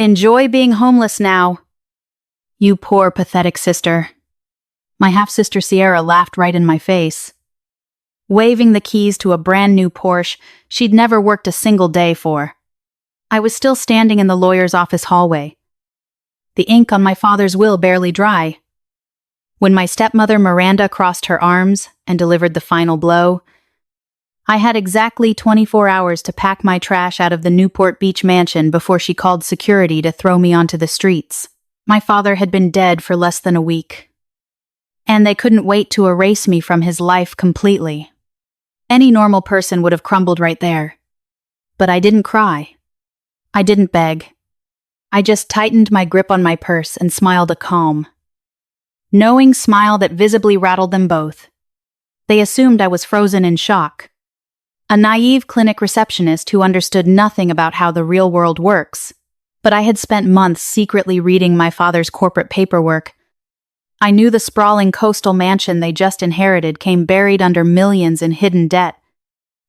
Enjoy being homeless now. You poor, pathetic sister. My half-sister Sierra laughed right in my face, waving the keys to a brand new Porsche she'd never worked a single day for. I was still standing in the lawyer's office hallway, the ink on my father's will barely dry, when my stepmother Miranda crossed her arms and delivered the final blow. I had exactly 24 hours to pack my trash out of the Newport Beach mansion before she called security to throw me onto the streets. My father had been dead for less than a week, and they couldn't wait to erase me from his life completely. Any normal person would have crumbled right there. But I didn't cry. I didn't beg. I just tightened my grip on my purse and smiled a calm, knowing smile that visibly rattled them both. They assumed I was frozen in shock. A naive clinic receptionist who understood nothing about how the real world works. But I had spent months secretly reading my father's corporate paperwork. I knew the sprawling coastal mansion they just inherited came buried under millions in hidden debt.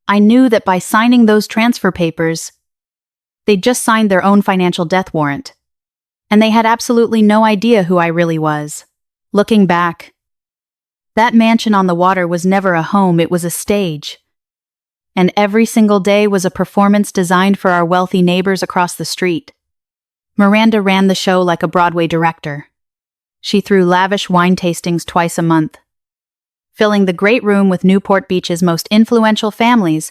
I knew that by signing those transfer papers, they'd just signed their own financial death warrant. And they had absolutely no idea who I really was. Looking back, that mansion on the water was never a home, it was a stage. And every single day was a performance designed for our wealthy neighbors across the street. Miranda ran the show like a Broadway director. She threw lavish wine tastings twice a month, filling the great room with Newport Beach's most influential families,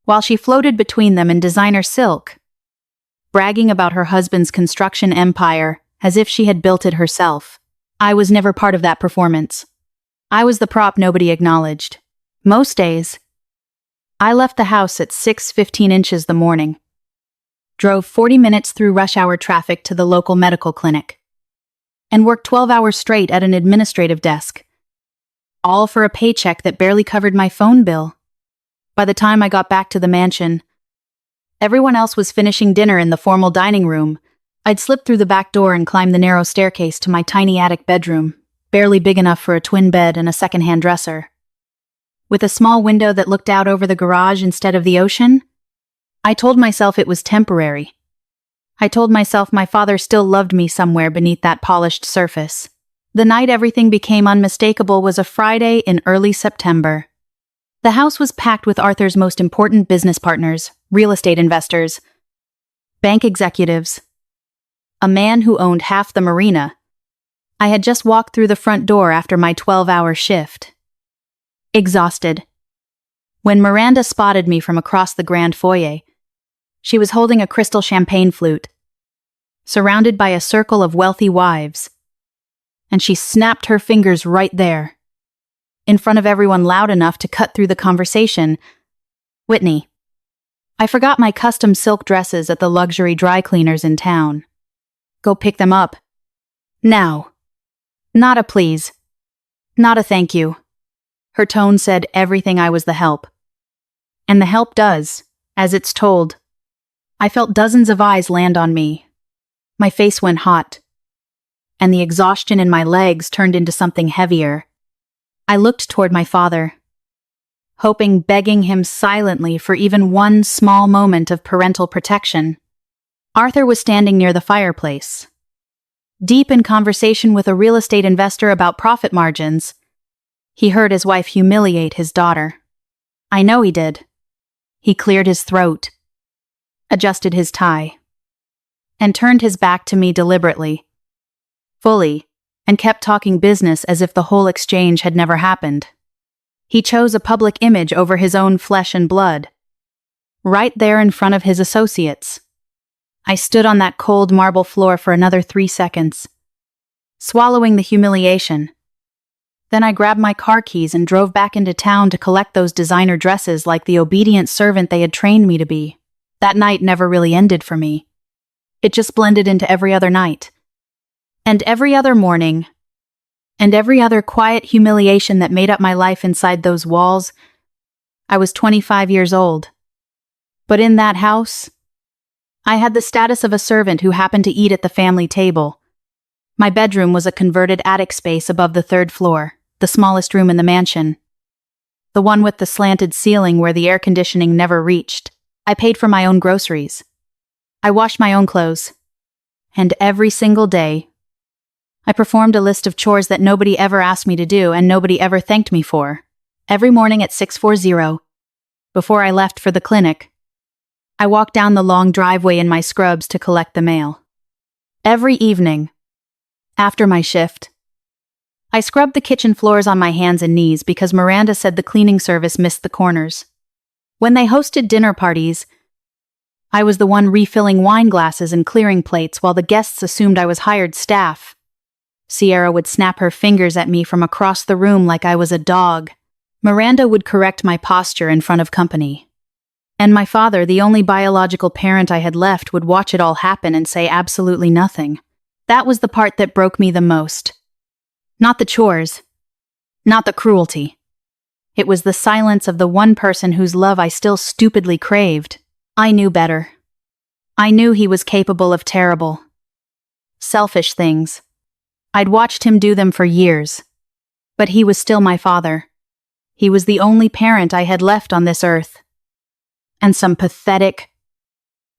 while she floated between them in designer silk, bragging about her husband's construction empire as if she had built it herself. I was never part of that performance. I was the prop nobody acknowledged. Most days, I left the house at 6:15 the morning, drove 40 minutes through rush hour traffic to the local medical clinic, and worked 12 hours straight at an administrative desk, all for a paycheck that barely covered my phone bill. By the time I got back to the mansion, everyone else was finishing dinner in the formal dining room. I'd slip through the back door and climb the narrow staircase to my tiny attic bedroom, barely big enough for a twin bed and a second-hand dresser. With a small window that looked out over the garage instead of the ocean, I told myself it was temporary. I told myself my father still loved me somewhere beneath that polished surface. The night everything became unmistakable was a Friday in early September. The house was packed with Arthur's most important business partners, real estate investors, bank executives, a man who owned half the marina. I had just walked through the front door after my 12-hour shift, exhausted, when Miranda spotted me from across the grand foyer. She was holding a crystal champagne flute, surrounded by a circle of wealthy wives, and she snapped her fingers right there, in front of everyone loud enough to cut through the conversation. Whitney, I forgot my custom silk dresses at the luxury dry cleaners in town. Go pick them up. Now. Not a please. Not a thank you. Her tone said everything I was the help. And the help does, as it's told. I felt dozens of eyes land on me. My face went hot, and the exhaustion in my legs turned into something heavier. I looked toward my father, hoping, begging him silently for even one small moment of parental protection. Arthur was standing near the fireplace, deep in conversation with a real estate investor about profit margins. He heard his wife humiliate his daughter. I know he did. He cleared his throat, adjusted his tie, and turned his back to me deliberately, fully, and kept talking business as if the whole exchange had never happened. He chose a public image over his own flesh and blood, right there in front of his associates. I stood on that cold marble floor for another 3 seconds, swallowing the humiliation. Then I grabbed my car keys and drove back into town to collect those designer dresses like the obedient servant they had trained me to be. That night never really ended for me. It just blended into every other night, and every other morning, and every other quiet humiliation that made up my life inside those walls. I was 25 years old. But in that house, I had the status of a servant who happened to eat at the family table. My bedroom was a converted attic space above the 3rd floor, the smallest room in the mansion. The one with the slanted ceiling where the air conditioning never reached. I paid for my own groceries. I washed my own clothes, And every single day, I performed a list of chores that nobody ever asked me to do and nobody ever thanked me for. Every morning at 6:40, before I left for the clinic, I walked down the long driveway in my scrubs to collect the mail. Every evening, after my shift, I scrubbed the kitchen floors on my hands and knees because Miranda said the cleaning service missed the corners. When they hosted dinner parties, I was the one refilling wine glasses and clearing plates while the guests assumed I was hired staff. Sierra would snap her fingers at me from across the room like I was a dog. Miranda would correct my posture in front of company. And my father, the only biological parent I had left, would watch it all happen and say absolutely nothing. That was the part that broke me the most. Not the chores. Not the cruelty. It was the silence of the one person whose love I still stupidly craved. I knew better. I knew he was capable of terrible, selfish things. I'd watched him do them for years. But he was still my father. He was the only parent I had left on this earth. And some pathetic,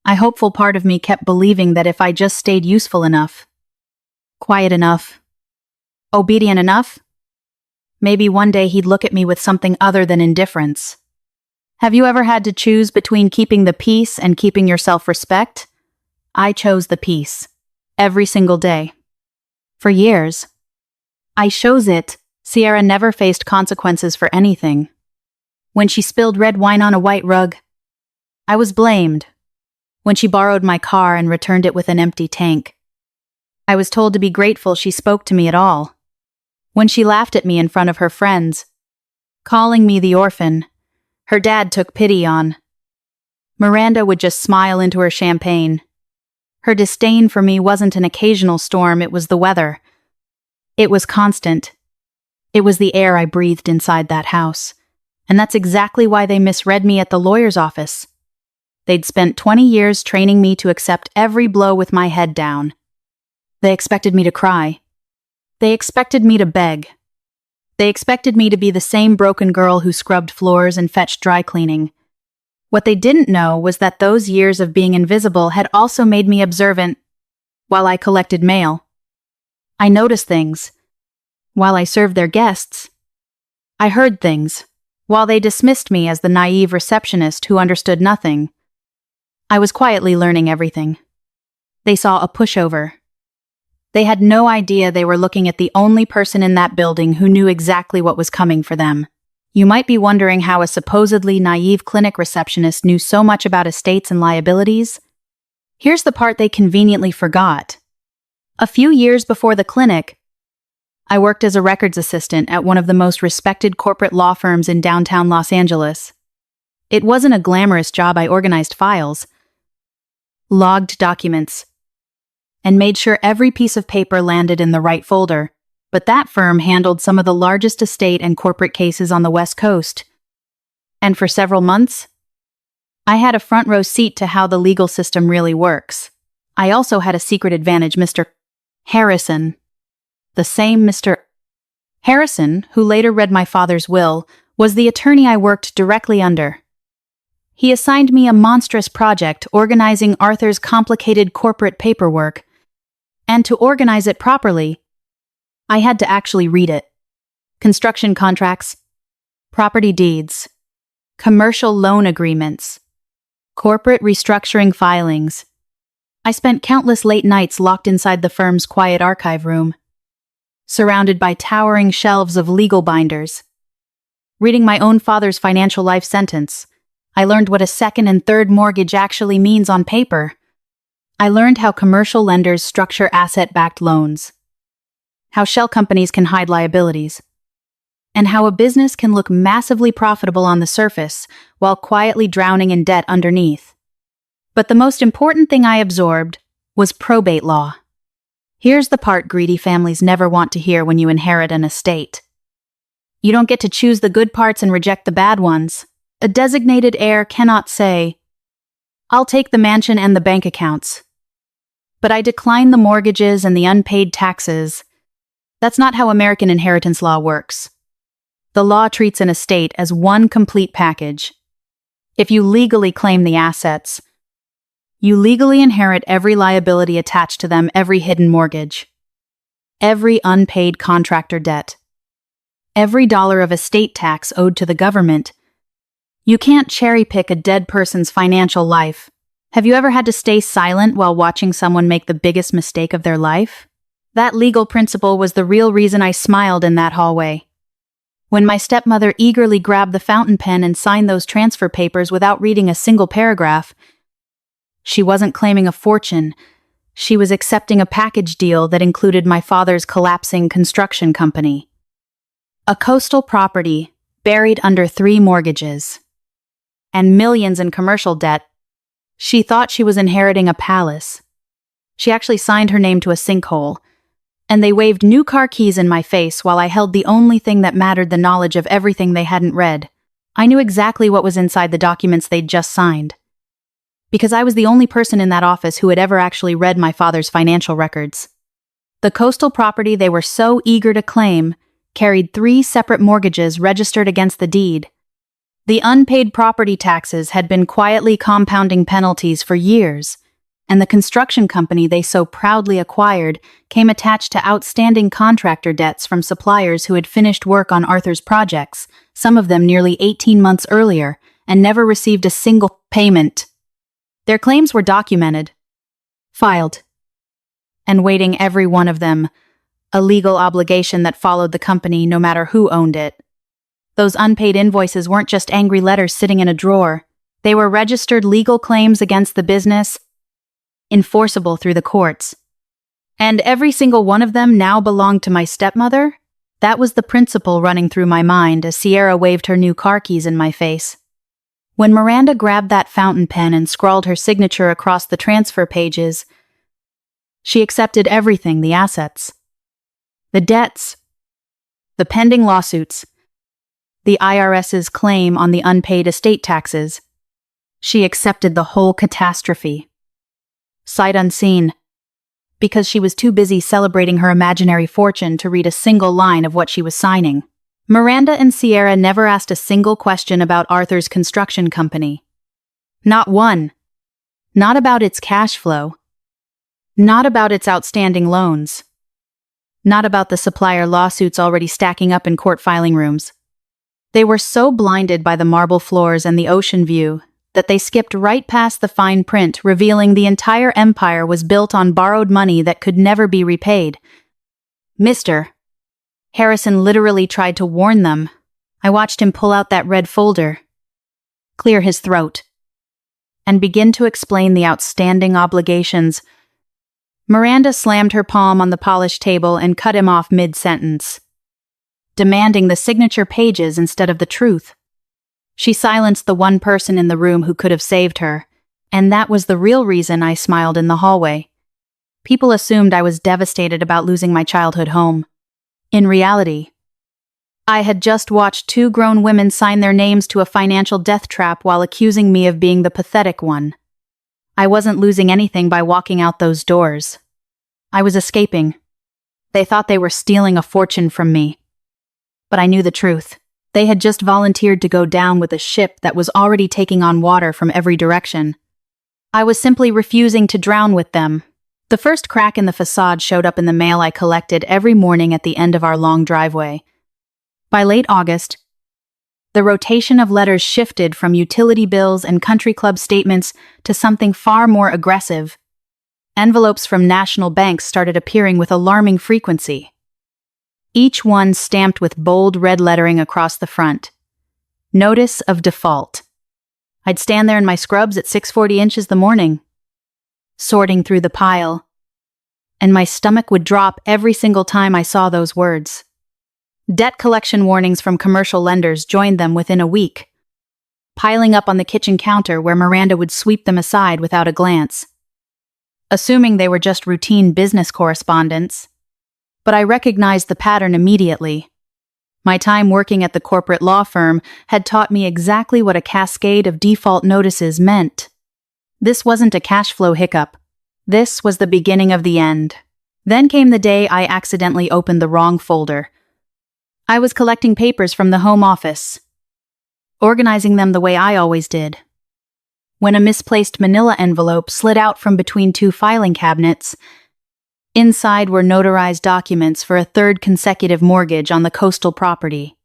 hopeful part of me kept believing that if I just stayed useful enough, quiet enough, obedient enough, maybe one day he'd look at me with something other than indifference. Have you ever had to choose between keeping the peace and keeping your self-respect? I chose the peace. Every single day. For years. I chose it. Sierra never faced consequences for anything. When she spilled red wine on a white rug, I was blamed. When she borrowed my car and returned it with an empty tank, I was told to be grateful she spoke to me at all. When she laughed at me in front of her friends, calling me the orphan her dad took pity on, Miranda would just smile into her champagne. Her disdain for me wasn't an occasional storm, it was the weather. It was constant. It was the air I breathed inside that house. And that's exactly why they misread me at the lawyer's office. They'd spent 20 years training me to accept every blow with my head down. They expected me to cry. They expected me to beg. They expected me to be the same broken girl who scrubbed floors and fetched dry cleaning. What they didn't know was that those years of being invisible had also made me observant while I collected mail. I noticed things while I served their guests. I heard things while they dismissed me as the naive receptionist who understood nothing. I was quietly learning everything. They saw a pushover. They had no idea they were looking at the only person in that building who knew exactly what was coming for them. You might be wondering how a supposedly naive clinic receptionist knew so much about estates and liabilities. Here's the part they conveniently forgot. A few years before the clinic, I worked as a records assistant at one of the most respected corporate law firms in downtown Los Angeles. It wasn't a glamorous job. I organized files, logged documents, and made sure every piece of paper landed in the right folder. But that firm handled some of the largest estate and corporate cases on the West Coast. And for several months, I had a front row seat to how the legal system really works. I also had a secret advantage. Mr. Harrison, the same Mr. Harrison, who later read my father's will, was the attorney I worked directly under. He assigned me a monstrous project organizing Arthur's complicated corporate paperwork. And to organize it properly, I had to actually read it. Construction contracts, property deeds, commercial loan agreements, corporate restructuring filings. I spent countless late nights locked inside the firm's quiet archive room, surrounded by towering shelves of legal binders. Reading my own father's financial life sentence, I learned what a second and third mortgage actually means on paper. I learned how commercial lenders structure asset-backed loans, how shell companies can hide liabilities, and how a business can look massively profitable on the surface while quietly drowning in debt underneath. But the most important thing I absorbed was probate law. Here's the part greedy families never want to hear when you inherit an estate. You don't get to choose the good parts and reject the bad ones. A designated heir cannot say, "I'll take the mansion and the bank accounts, but I decline the mortgages and the unpaid taxes." That's not how American inheritance law works. The law treats an estate as one complete package. If you legally claim the assets, You legally inherit every liability attached to them, every hidden mortgage, every unpaid contractor debt, every dollar of estate tax owed to the government. You can't cherry-pick a dead person's financial life. Have you ever had to stay silent while watching someone make the biggest mistake of their life? That legal principle was the real reason I smiled in that hallway. When my stepmother eagerly grabbed the fountain pen and signed those transfer papers without reading a single paragraph, she wasn't claiming a fortune. She was accepting a package deal that included my father's collapsing construction company. A coastal property buried under 3 mortgages, and millions in commercial debt. She thought she was inheriting a palace. She actually signed her name to a sinkhole, and they waved new car keys in my face while I held the only thing that mattered, the knowledge of everything they hadn't read. I knew exactly what was inside the documents they'd just signed, because I was the only person in that office who had ever actually read my father's financial records. The coastal property they were so eager to claim carried 3 separate mortgages registered against the deed. The unpaid property taxes had been quietly compounding penalties for years, and the construction company they so proudly acquired came attached to outstanding contractor debts from suppliers who had finished work on Arthur's projects, some of them nearly 18 months earlier, and never received a single payment. Their claims were documented, filed, and waiting, every one of them, a legal obligation that followed the company no matter who owned it. Those unpaid invoices weren't just angry letters sitting in a drawer. They were registered legal claims against the business, enforceable through the courts. And every single one of them now belonged to my stepmother? That was the principle running through my mind as Sierra waved her new car keys in my face. When Miranda grabbed that fountain pen and scrawled her signature across the transfer pages, she accepted everything: the assets, the debts, the pending lawsuits, the IRS's claim on the unpaid estate taxes. She accepted the whole catastrophe, sight unseen, because she was too busy celebrating her imaginary fortune to read a single line of what she was signing. Miranda and Sierra never asked a single question about Arthur's construction company. Not one. Not about its cash flow. Not about its outstanding loans. Not about the supplier lawsuits already stacking up in court filing rooms. They were so blinded by the marble floors and the ocean view that they skipped right past the fine print revealing the entire empire was built on borrowed money that could never be repaid. Mr. Harrison literally tried to warn them. I watched him pull out that red folder, clear his throat, and begin to explain the outstanding obligations. Miranda slammed her palm on the polished table and cut him off mid-sentence, demanding the signature pages instead of the truth. She silenced the one person in the room who could have saved her, and that was the real reason I smiled in the hallway. People assumed I was devastated about losing my childhood home. In reality, I had just watched 2 grown women sign their names to a financial death trap while accusing me of being the pathetic one. I wasn't losing anything by walking out those doors. I was escaping. They thought they were stealing a fortune from me. But I knew the truth. They had just volunteered to go down with a ship that was already taking on water from every direction. I was simply refusing to drown with them. The first crack in the facade showed up in the mail I collected every morning at the end of our long driveway. By late August, the rotation of letters shifted from utility bills and country club statements to something far more aggressive. Envelopes from national banks started appearing with alarming frequency, each one stamped with bold red lettering across the front. Notice of default. I'd stand there in my scrubs at 6:40 inches the morning, sorting through the pile, and my stomach would drop every single time I saw those words. Debt collection warnings from commercial lenders joined them within a week, piling up on the kitchen counter where Miranda would sweep them aside without a glance, assuming they were just routine business correspondence. But I recognized the pattern immediately. My time working at the corporate law firm had taught me exactly what a cascade of default notices meant. This wasn't a cash flow hiccup. This was the beginning of the end. Then came the day I accidentally opened the wrong folder. I was collecting papers from the home office, organizing them the way I always did, when a misplaced manila envelope slid out from between two filing cabinets. Inside were notarized documents for a third consecutive mortgage on the coastal property.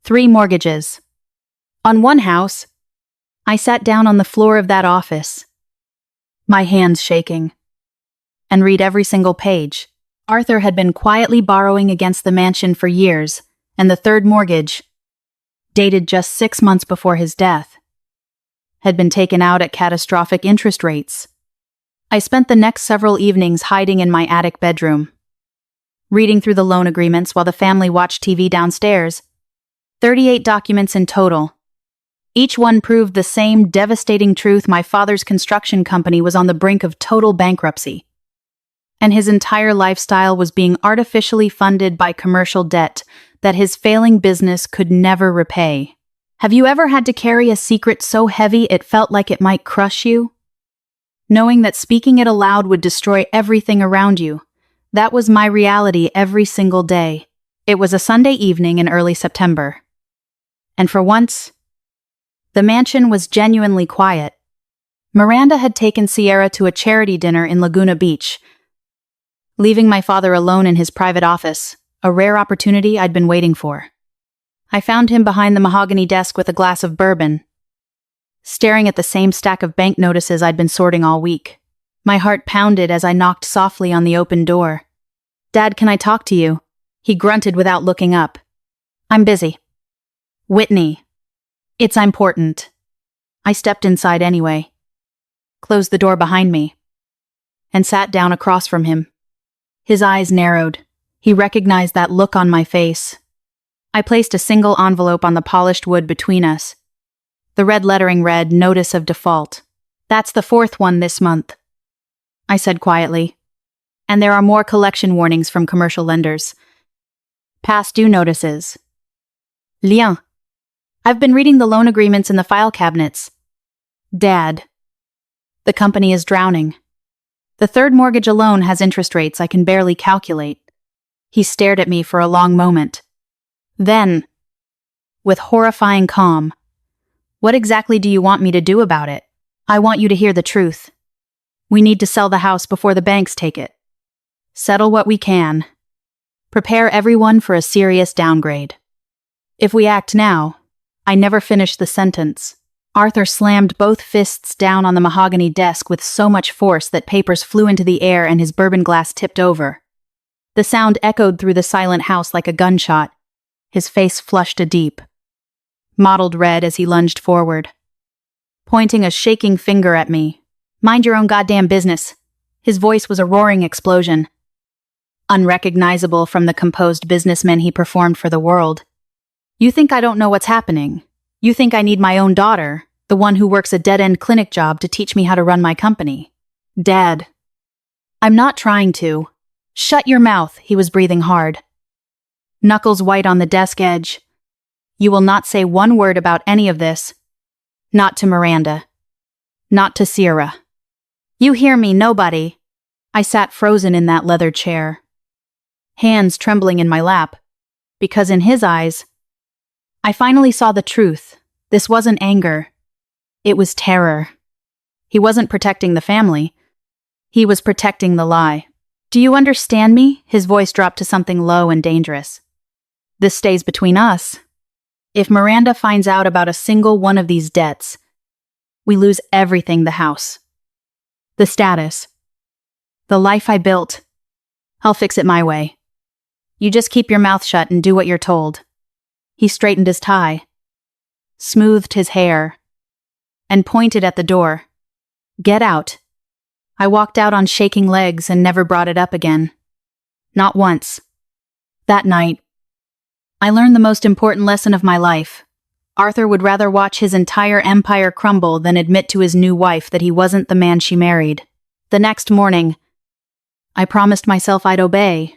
3 mortgages. On one house. I sat down on the floor of that office, my hands shaking, and read every single page. Arthur had been quietly borrowing against the mansion for years, and the third mortgage, dated just 6 months before his death, had been taken out at catastrophic interest rates. I spent the next several evenings hiding in my attic bedroom, reading through the loan agreements while the family watched TV downstairs. 38 documents in total. Each one proved the same devastating truth: my father's construction company was on the brink of total bankruptcy, and his entire lifestyle was being artificially funded by commercial debt that his failing business could never repay. Have you ever had to carry a secret so heavy it felt like it might crush you? Knowing that speaking it aloud would destroy everything around you. That was my reality every single day. It was a Sunday evening in early September. And for once, the mansion was genuinely quiet. Miranda had taken Sierra to a charity dinner in Laguna Beach, leaving my father alone in his private office, a rare opportunity I'd been waiting for. I found him behind the mahogany desk with a glass of bourbon, staring at the same stack of bank notices I'd been sorting all week. My heart pounded as I knocked softly on the open door. "Dad, can I talk to you?" He grunted without looking up. "I'm busy." "Whitney, it's important." I stepped inside anyway, closed the door behind me, and sat down across from him. His eyes narrowed. He recognized that look on my face. I placed a single envelope on the polished wood between us. The red lettering read, "Notice of Default." "That's the 4th one this month," I said quietly. "And there are more collection warnings from commercial lenders. Past due notices. Lien. I've been reading the loan agreements in the file cabinets. Dad, the company is drowning. The third mortgage alone has interest rates I can barely calculate." He stared at me for a long moment. Then, with horrifying calm, "What exactly do you want me to do about it?" "I want you to hear the truth. We need to sell the house before the banks take it. Settle what we can. Prepare everyone for a serious downgrade. If we act now..." I never finished the sentence. Arthur slammed both fists down on the mahogany desk with so much force that papers flew into the air and his bourbon glass tipped over. The sound echoed through the silent house like a gunshot. His face flushed a deep, mottled red as he lunged forward, pointing a shaking finger at me. "Mind your own goddamn business." His voice was a roaring explosion, unrecognizable from the composed businessman he performed for the world. "You think I don't know what's happening? You think I need my own daughter, the one who works a dead-end clinic job, to teach me how to run my company? Dad, I'm not trying to." "Shut your mouth," he was breathing hard, knuckles white on the desk edge. "You will not say one word about any of this. Not to Miranda. Not to Sierra. You hear me, nobody." I sat frozen in that leather chair, hands trembling in my lap, because in his eyes, I finally saw the truth. This wasn't anger. It was terror. He wasn't protecting the family. He was protecting the lie. "Do you understand me?" His voice dropped to something low and dangerous. "This stays between us. If Miranda finds out about a single one of these debts, we lose everything: the house, the status, the life I built. I'll fix it my way. You just keep your mouth shut and do what you're told." He straightened his tie, smoothed his hair, and pointed at the door. "Get out." I walked out on shaking legs and never brought it up again. Not once. That night, I learned the most important lesson of my life. Arthur would rather watch his entire empire crumble than admit to his new wife that he wasn't the man she married. The next morning, I promised myself I'd obey.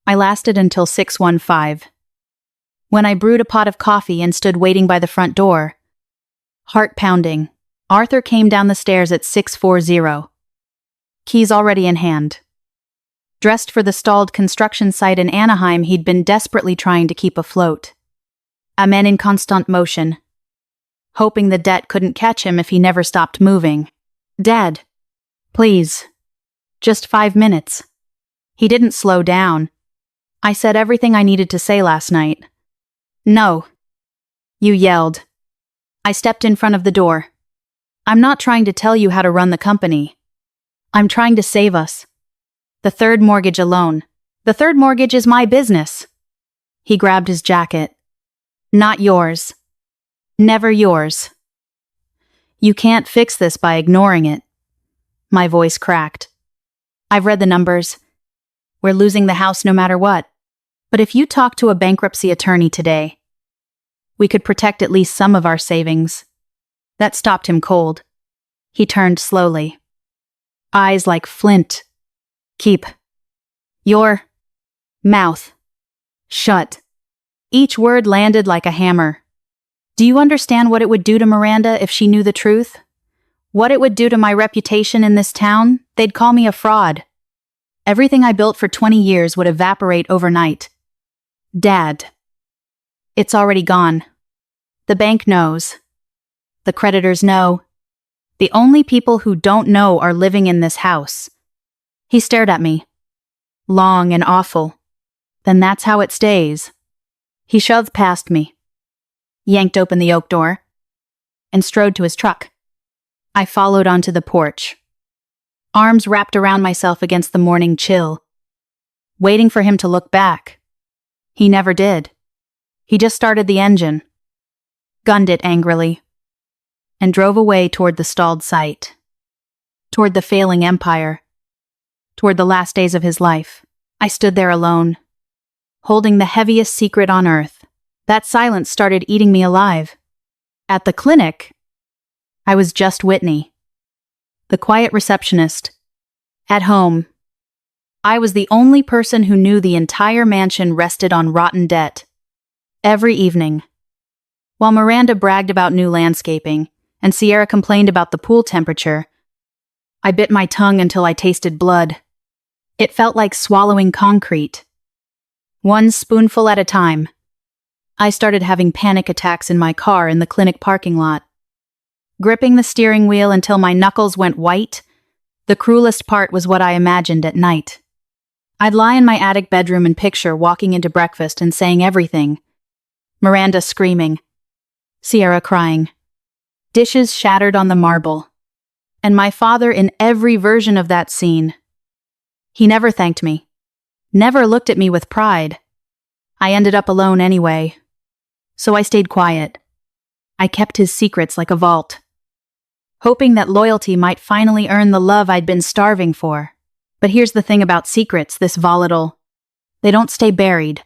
I lasted until 6:15. When I brewed a pot of coffee and stood waiting by the front door, heart pounding, Arthur came down the stairs at 6:40. Keys already in hand. Dressed for the stalled construction site in Anaheim he'd been desperately trying to keep afloat. A man in constant motion, hoping the debt couldn't catch him if he never stopped moving. "Dad, please. Just 5 minutes." He didn't slow down. I said everything I needed to say last night. "No." You yelled. I stepped in front of the door. "I'm not trying to tell you how to run the company. I'm trying to save us. The third mortgage alone. The third mortgage is my business." He grabbed his jacket. "Not yours. Never yours. You can't fix this by ignoring it." My voice cracked. "I've read the numbers. We're losing the house no matter what. But if you talk to a bankruptcy attorney today, we could protect at least some of our savings." That stopped him cold. He turned slowly. Eyes like flint. "Keep your mouth shut." Each word landed like a hammer. "Do you understand what it would do to Miranda if she knew the truth? What it would do to my reputation in this town? They'd call me a fraud. Everything I built for 20 years would evaporate overnight. Dad, it's already gone. The bank knows. The creditors know. The only people who don't know are living in this house." He stared at me. Long and awful. "Then that's how it stays." He shoved past me, yanked open the oak door, and strode to his truck. I followed onto the porch, arms wrapped around myself against the morning chill, waiting for him to look back. He never did. He just started the engine, gunned it angrily, and drove away toward the stalled site, toward the failing empire, toward the last days of his life. I stood there alone, holding the heaviest secret on earth. That silence started eating me alive. At the clinic, I was just Whitney, the quiet receptionist. At home, I was the only person who knew the entire mansion rested on rotten debt. Every evening, while Miranda bragged about new landscaping and Sierra complained about the pool temperature, I bit my tongue until I tasted blood. It felt like swallowing concrete. One spoonful at a time. I started having panic attacks in my car in the clinic parking lot, gripping the steering wheel until my knuckles went white. The cruelest part was what I imagined at night. I'd lie in my attic bedroom and picture walking into breakfast and saying everything. Miranda screaming, Sierra crying, dishes shattered on the marble, and my father in every version of that scene. He never thanked me, never looked at me with pride. I ended up alone anyway, so I stayed quiet. I kept his secrets like a vault, hoping that loyalty might finally earn the love I'd been starving for. But here's the thing about secrets, this volatile. They don't stay buried.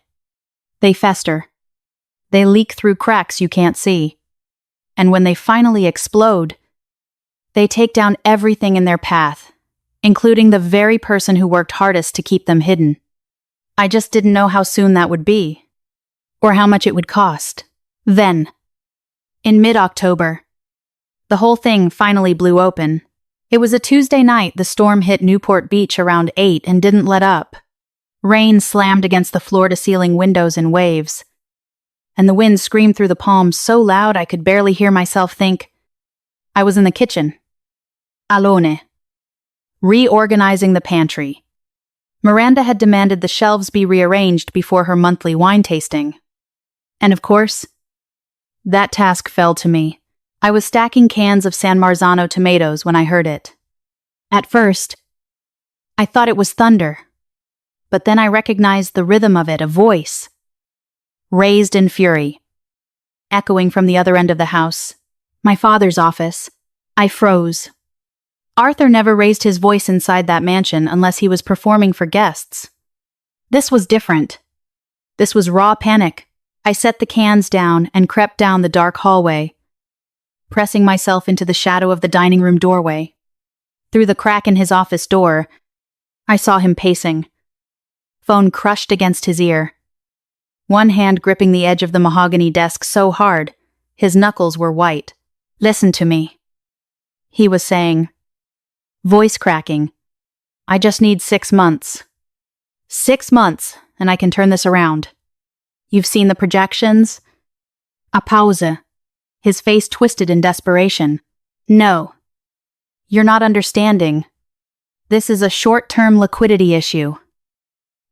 They fester. They leak through cracks you can't see. And when they finally explode, they take down everything in their path, including the very person who worked hardest to keep them hidden. I just didn't know how soon that would be, or how much it would cost. Then, in mid-October, the whole thing finally blew open. It was a Tuesday night. The storm hit Newport Beach around 8 and didn't let up. Rain slammed against the floor-to-ceiling windows in waves, and the wind screamed through the palms so loud I could barely hear myself think. I was in the kitchen, alone, reorganizing the pantry. Miranda had demanded the shelves be rearranged before her monthly wine tasting. And of course, that task fell to me. I was stacking cans of San Marzano tomatoes when I heard it. At first, I thought it was thunder, but then I recognized the rhythm of it, a voice, raised in fury, echoing from the other end of the house, my father's office. I froze. Arthur never raised his voice inside that mansion unless he was performing for guests. This was different. This was raw panic. I set the cans down and crept down the dark hallway, pressing myself into the shadow of the dining room doorway. Through the crack in his office door, I saw him pacing, phone crushed against his ear, one hand gripping the edge of the mahogany desk so hard, his knuckles were white. "Listen to me," he was saying, voice cracking. "I just need 6 months. 6 months, and I can turn this around. You've seen the projections?" A pause. his face twisted in desperation. "No. You're not understanding. This is a short-term liquidity issue.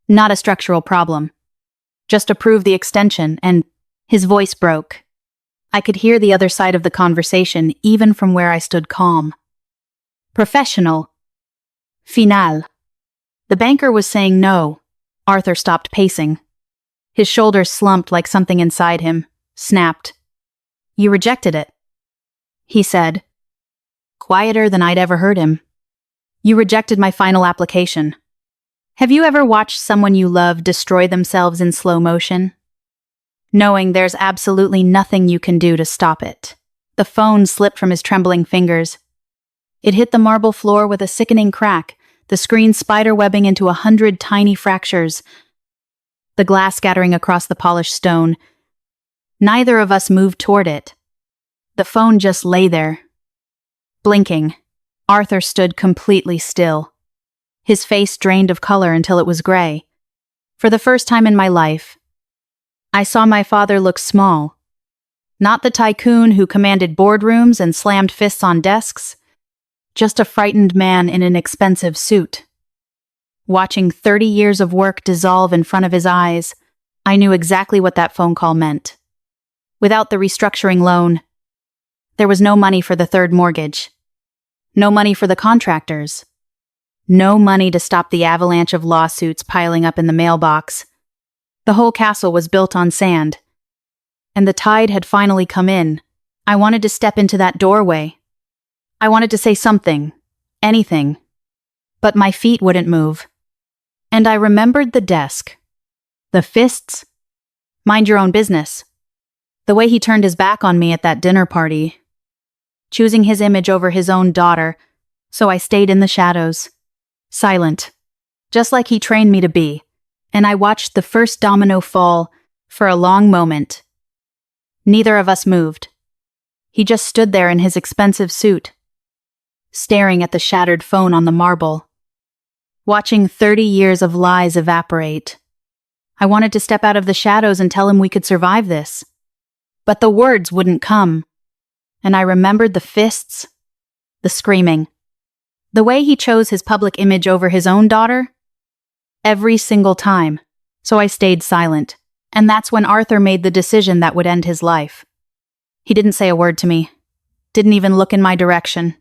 Not a structural problem. Just approve the extension," and his voice broke. I could hear the other side of the conversation even from where I stood calm. "Professional. Final." The banker was saying no. Arthur stopped pacing. His shoulders slumped like something inside him, snapped. "You rejected it," he said, quieter than I'd ever heard him. "You rejected my final application." Have you ever watched someone you love destroy themselves in slow motion? Knowing there's absolutely nothing you can do to stop it. The phone slipped from his trembling fingers. It hit the marble floor with a sickening crack, the screen spiderwebbing into 100 tiny fractures, the glass scattering across the polished stone. Neither of us moved toward it. The phone just lay there. Blinking, Arthur stood completely still. His face drained of color until it was gray. For the first time in my life, I saw my father look small. Not the tycoon who commanded boardrooms and slammed fists on desks, just a frightened man in an expensive suit. Watching 30 years of work dissolve in front of his eyes, I knew exactly what that phone call meant. Without the restructuring loan, there was no money for the third mortgage. No money for the contractors. No money to stop the avalanche of lawsuits piling up in the mailbox. The whole castle was built on sand. And the tide had finally come in. I wanted to step into that doorway. I wanted to say something, anything. But my feet wouldn't move. And I remembered the desk. The fists. Mind your own business. The way he turned his back on me at that dinner party. Choosing his image over his own daughter, so I stayed in the shadows. Silent. Just like he trained me to be. And I watched the first domino fall for a long moment. Neither of us moved. He just stood there in his expensive suit, staring at the shattered phone on the marble, watching 30 years of lies evaporate. I wanted to step out of the shadows and tell him we could survive this. But the words wouldn't come. And I remembered the fists, the screaming. The way he chose his public image over his own daughter. Every single time. So I stayed silent. And that's when Arthur made the decision that would end his life. He didn't say a word to me. Didn't even look in my direction.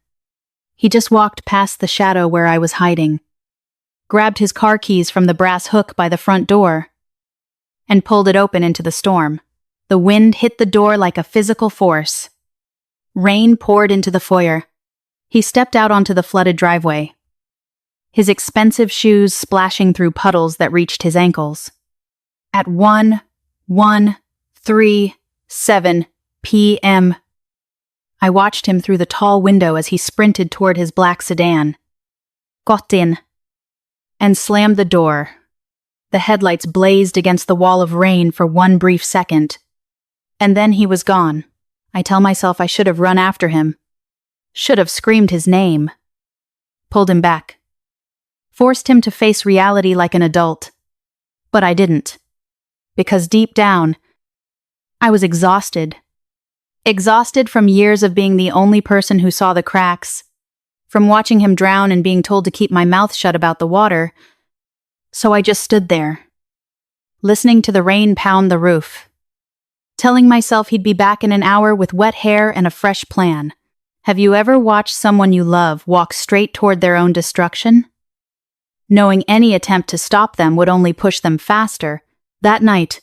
He just walked past the shadow where I was hiding. Grabbed his car keys from the brass hook by the front door. And pulled it open into the storm. The wind hit the door like a physical force. Rain poured into the foyer. He stepped out onto the flooded driveway. His expensive shoes splashing through puddles that reached his ankles. At 1:13:7 p.m., I watched him through the tall window as he sprinted toward his black sedan. Got in. And slammed the door. The headlights blazed against the wall of rain for one brief second. And then he was gone. I tell myself I should have run after him. Should have screamed his name. Pulled him back. Forced him to face reality like an adult. But I didn't. Because deep down, I was exhausted. Exhausted from years of being the only person who saw the cracks. From watching him drown and being told to keep my mouth shut about the water. So I just stood there. Listening to the rain pound the roof. Telling myself he'd be back in an hour with wet hair and a fresh plan. Have you ever watched someone you love walk straight toward their own destruction? Knowing any attempt to stop them would only push them faster. That night,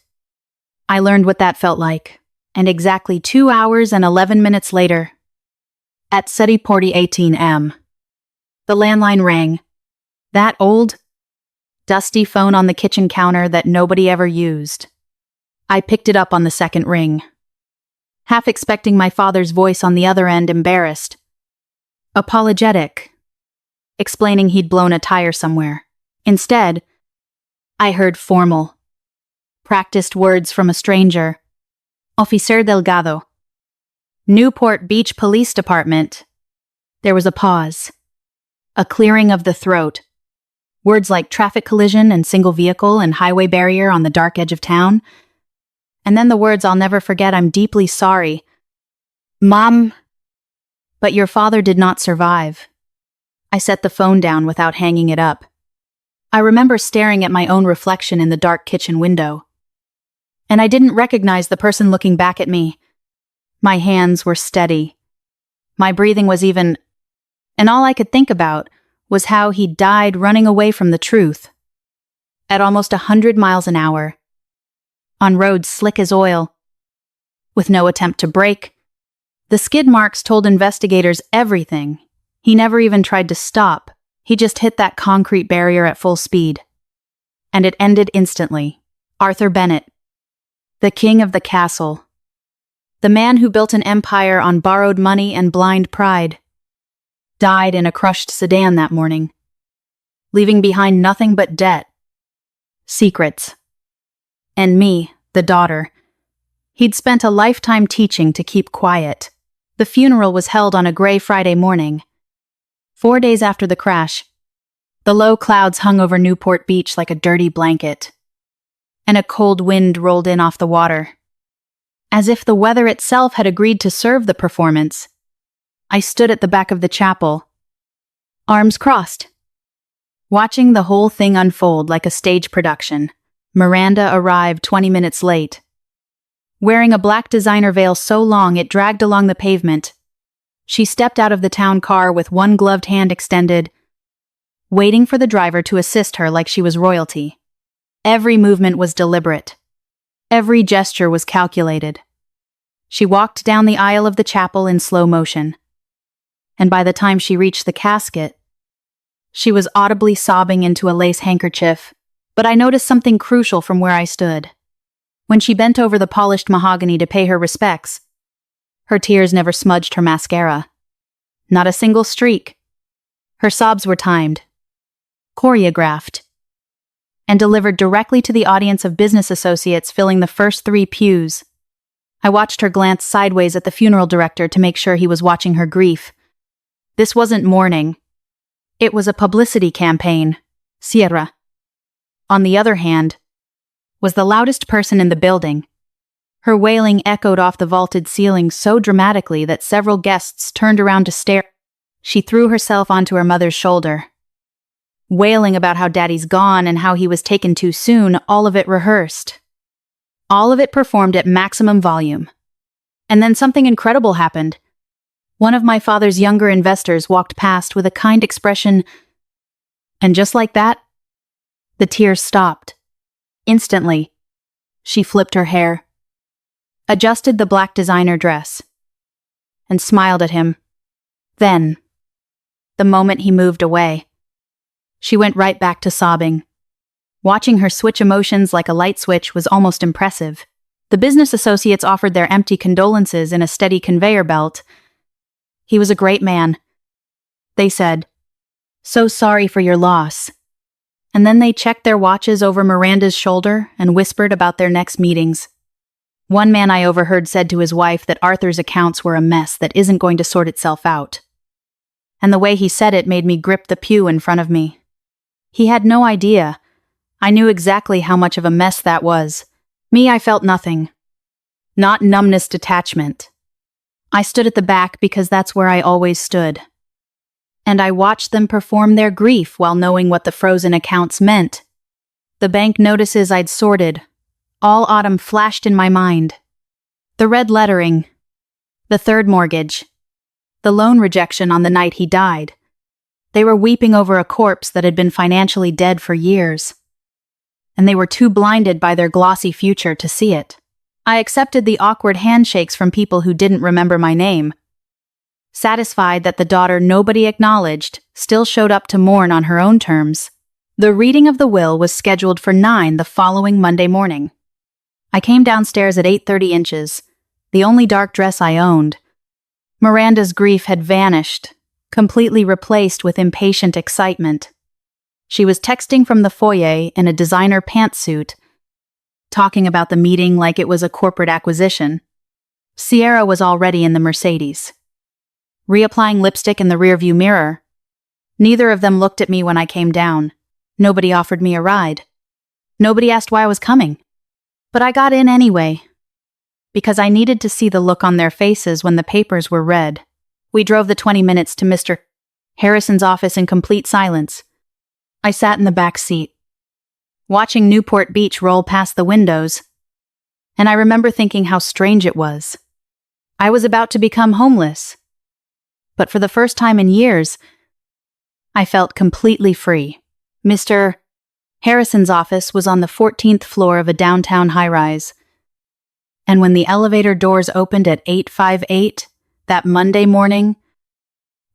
I learned what that felt like. And exactly 2 hours and 11 minutes later, at 7:18 am, the landline rang. That old, dusty phone on the kitchen counter that nobody ever used. I picked it up on the second ring, half expecting my father's voice on the other end, embarrassed, apologetic, explaining he'd blown a tire somewhere. Instead, I heard formal, practiced words from a stranger. Officer Delgado. Newport Beach Police Department. There was a pause. A clearing of the throat. Words like traffic collision and single vehicle and highway barrier on the dark edge of town. And then the words I'll never forget, I'm deeply sorry. Mom, but your father did not survive. I set the phone down without hanging it up. I remember staring at my own reflection in the dark kitchen window. And I didn't recognize the person looking back at me. My hands were steady. My breathing was even, and all I could think about was how he died running away from the truth. At almost 100 miles an hour. On roads slick as oil. With no attempt to brake. The skid marks told investigators everything. He never even tried to stop. He just hit that concrete barrier at full speed. And it ended instantly. Arthur Bennett. The king of the castle. The man who built an empire on borrowed money and blind pride. Died in a crushed sedan that morning. Leaving behind nothing but debt. Secrets. And me, the daughter. He'd spent a lifetime teaching to keep quiet. The funeral was held on a gray Friday morning. 4 days after the crash. The low clouds hung over Newport Beach like a dirty blanket. And a cold wind rolled in off the water. As if the weather itself had agreed to serve the performance. I stood at the back of the chapel, arms crossed, watching the whole thing unfold like a stage production. Miranda arrived 20 minutes late. Wearing a black designer veil so long it dragged along the pavement. She stepped out of the town car with one gloved hand extended, waiting for the driver to assist her like she was royalty. Every movement was deliberate. Every gesture was calculated. She walked down the aisle of the chapel in slow motion. And by the time she reached the casket, she was audibly sobbing into a lace handkerchief, but I noticed something crucial from where I stood. When she bent over the polished mahogany to pay her respects, her tears never smudged her mascara. Not a single streak. Her sobs were timed, choreographed, and delivered directly to the audience of business associates filling the first 3 pews. I watched her glance sideways at the funeral director to make sure he was watching her grief. This wasn't mourning. It was a publicity campaign. Sierra, on the other hand, was the loudest person in the building. Her wailing echoed off the vaulted ceiling so dramatically that several guests turned around to stare. She threw herself onto her mother's shoulder, wailing about how Daddy's gone and how he was taken too soon, all of it rehearsed. All of it performed at maximum volume. And then something incredible happened. One of my father's younger investors walked past with a kind expression, and just like that, the tears stopped. Instantly, she flipped her hair, adjusted the black designer dress, and smiled at him. Then, the moment he moved away, she went right back to sobbing. Watching her switch emotions like a light switch was almost impressive. The business associates offered their empty condolences in a steady conveyor belt. He was a great man. They said, "So sorry for your loss." And then they checked their watches over Miranda's shoulder and whispered about their next meetings. One man I overheard said to his wife that Arthur's accounts were a mess that isn't going to sort itself out. And the way he said it made me grip the pew in front of me. He had no idea. I knew exactly how much of a mess that was. Me, I felt nothing. Not numbness, detachment. I stood at the back because that's where I always stood. And I watched them perform their grief while knowing what the frozen accounts meant. The bank notices I'd sorted. All autumn flashed in my mind. The red lettering. The third mortgage. The loan rejection on the night he died. They were weeping over a corpse that had been financially dead for years. And they were too blinded by their glossy future to see it. I accepted the awkward handshakes from people who didn't remember my name. Satisfied that the daughter nobody acknowledged still showed up to mourn on her own terms. The reading of the will was scheduled for 9 the following Monday morning. I came downstairs at 8:30 inches, the only dark dress I owned. Miranda's grief had vanished, completely replaced with impatient excitement. She was texting from the foyer in a designer pantsuit, talking about the meeting like it was a corporate acquisition. Sierra was already in the Mercedes, reapplying lipstick in the rearview mirror. Neither of them looked at me when I came down. Nobody offered me a ride. Nobody asked why I was coming. But I got in anyway. because I needed to see the look on their faces when the papers were read. We drove the 20 minutes to Mr. Harrison's office in complete silence. I sat in the back seat, watching Newport Beach roll past the windows, and I remember thinking how strange it was. I was about to become homeless, but for the first time in years, I felt completely free. Mr. Harrison's office was on the 14th floor of a downtown high-rise, and when the elevator doors opened at 8:58 that Monday morning,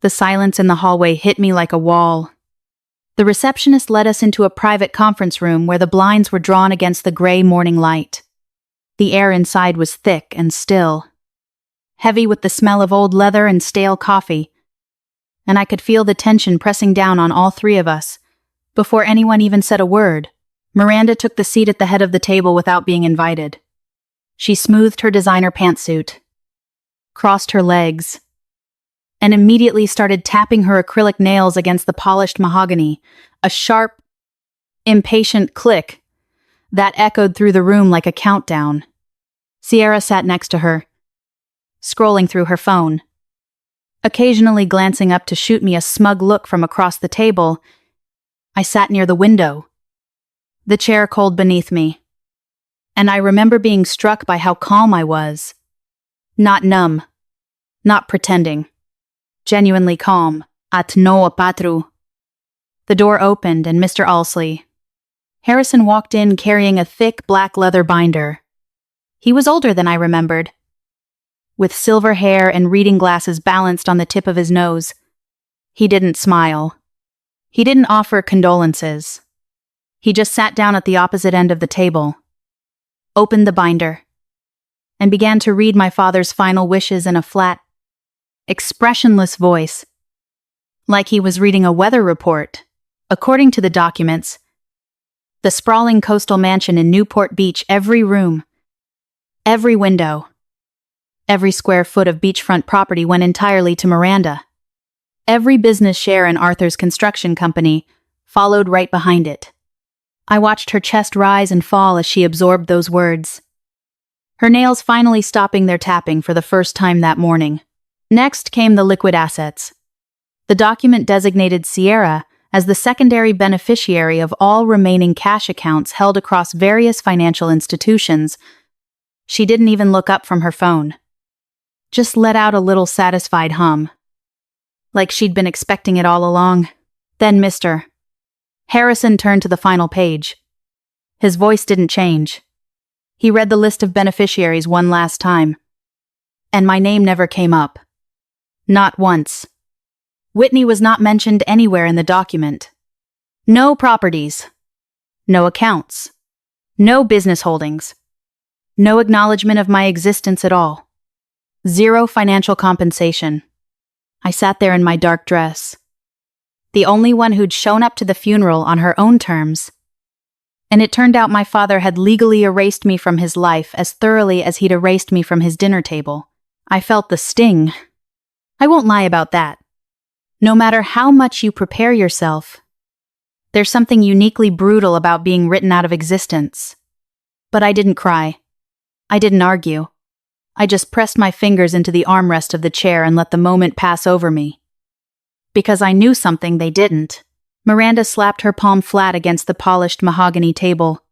the silence in the hallway hit me like a wall. The receptionist led us into a private conference room where the blinds were drawn against the gray morning light. The air inside was thick and still, heavy with the smell of old leather and stale coffee, and I could feel the tension pressing down on all three of us. Before anyone even said a word, Miranda took the seat at the head of the table without being invited. She smoothed her designer pantsuit, crossed her legs, and immediately started tapping her acrylic nails against the polished mahogany, a sharp, impatient click that echoed through the room like a countdown. Sierra sat next to her, scrolling through her phone, occasionally glancing up to shoot me a smug look from across the table. I sat near the window, the chair cold beneath me, and I remember being struck by how calm I was. Not numb, not pretending, genuinely calm. At no patru. The door opened and Mr. Alsley, Harrison, walked in carrying a thick black leather binder. He was older than I remembered, with silver hair and reading glasses balanced on the tip of his nose. He didn't smile. He didn't offer condolences. He just sat down at the opposite end of the table, opened the binder, and began to read my father's final wishes in a flat, expressionless voice, like he was reading a weather report. According to the documents, the sprawling coastal mansion in Newport Beach, every room, every window, every square foot of beachfront property went entirely to Miranda. Every business share in Arthur's construction company followed right behind it. I watched her chest rise and fall as she absorbed those words, her nails finally stopping their tapping for the first time that morning. Next came the liquid assets. The document designated Sierra as the secondary beneficiary of all remaining cash accounts held across various financial institutions. She didn't even look up from her phone, just let out a little satisfied hum, like she'd been expecting it all along. Then Mr. Harrison turned to the final page. His voice didn't change. He read the list of beneficiaries one last time, and my name never came up. Not once. Whitney was not mentioned anywhere in the document. No properties. No accounts. No business holdings. No acknowledgement of my existence at all. Zero financial compensation. I sat there in my dark dress, the only one who'd shown up to the funeral on her own terms. And it turned out my father had legally erased me from his life as thoroughly as he'd erased me from his dinner table. I felt the sting. I won't lie about that. No matter how much you prepare yourself, there's something uniquely brutal about being written out of existence. But I didn't cry. I didn't argue. I just pressed my fingers into the armrest of the chair and let the moment pass over me. Because I knew something they didn't. Miranda slapped her palm flat against the polished mahogany table,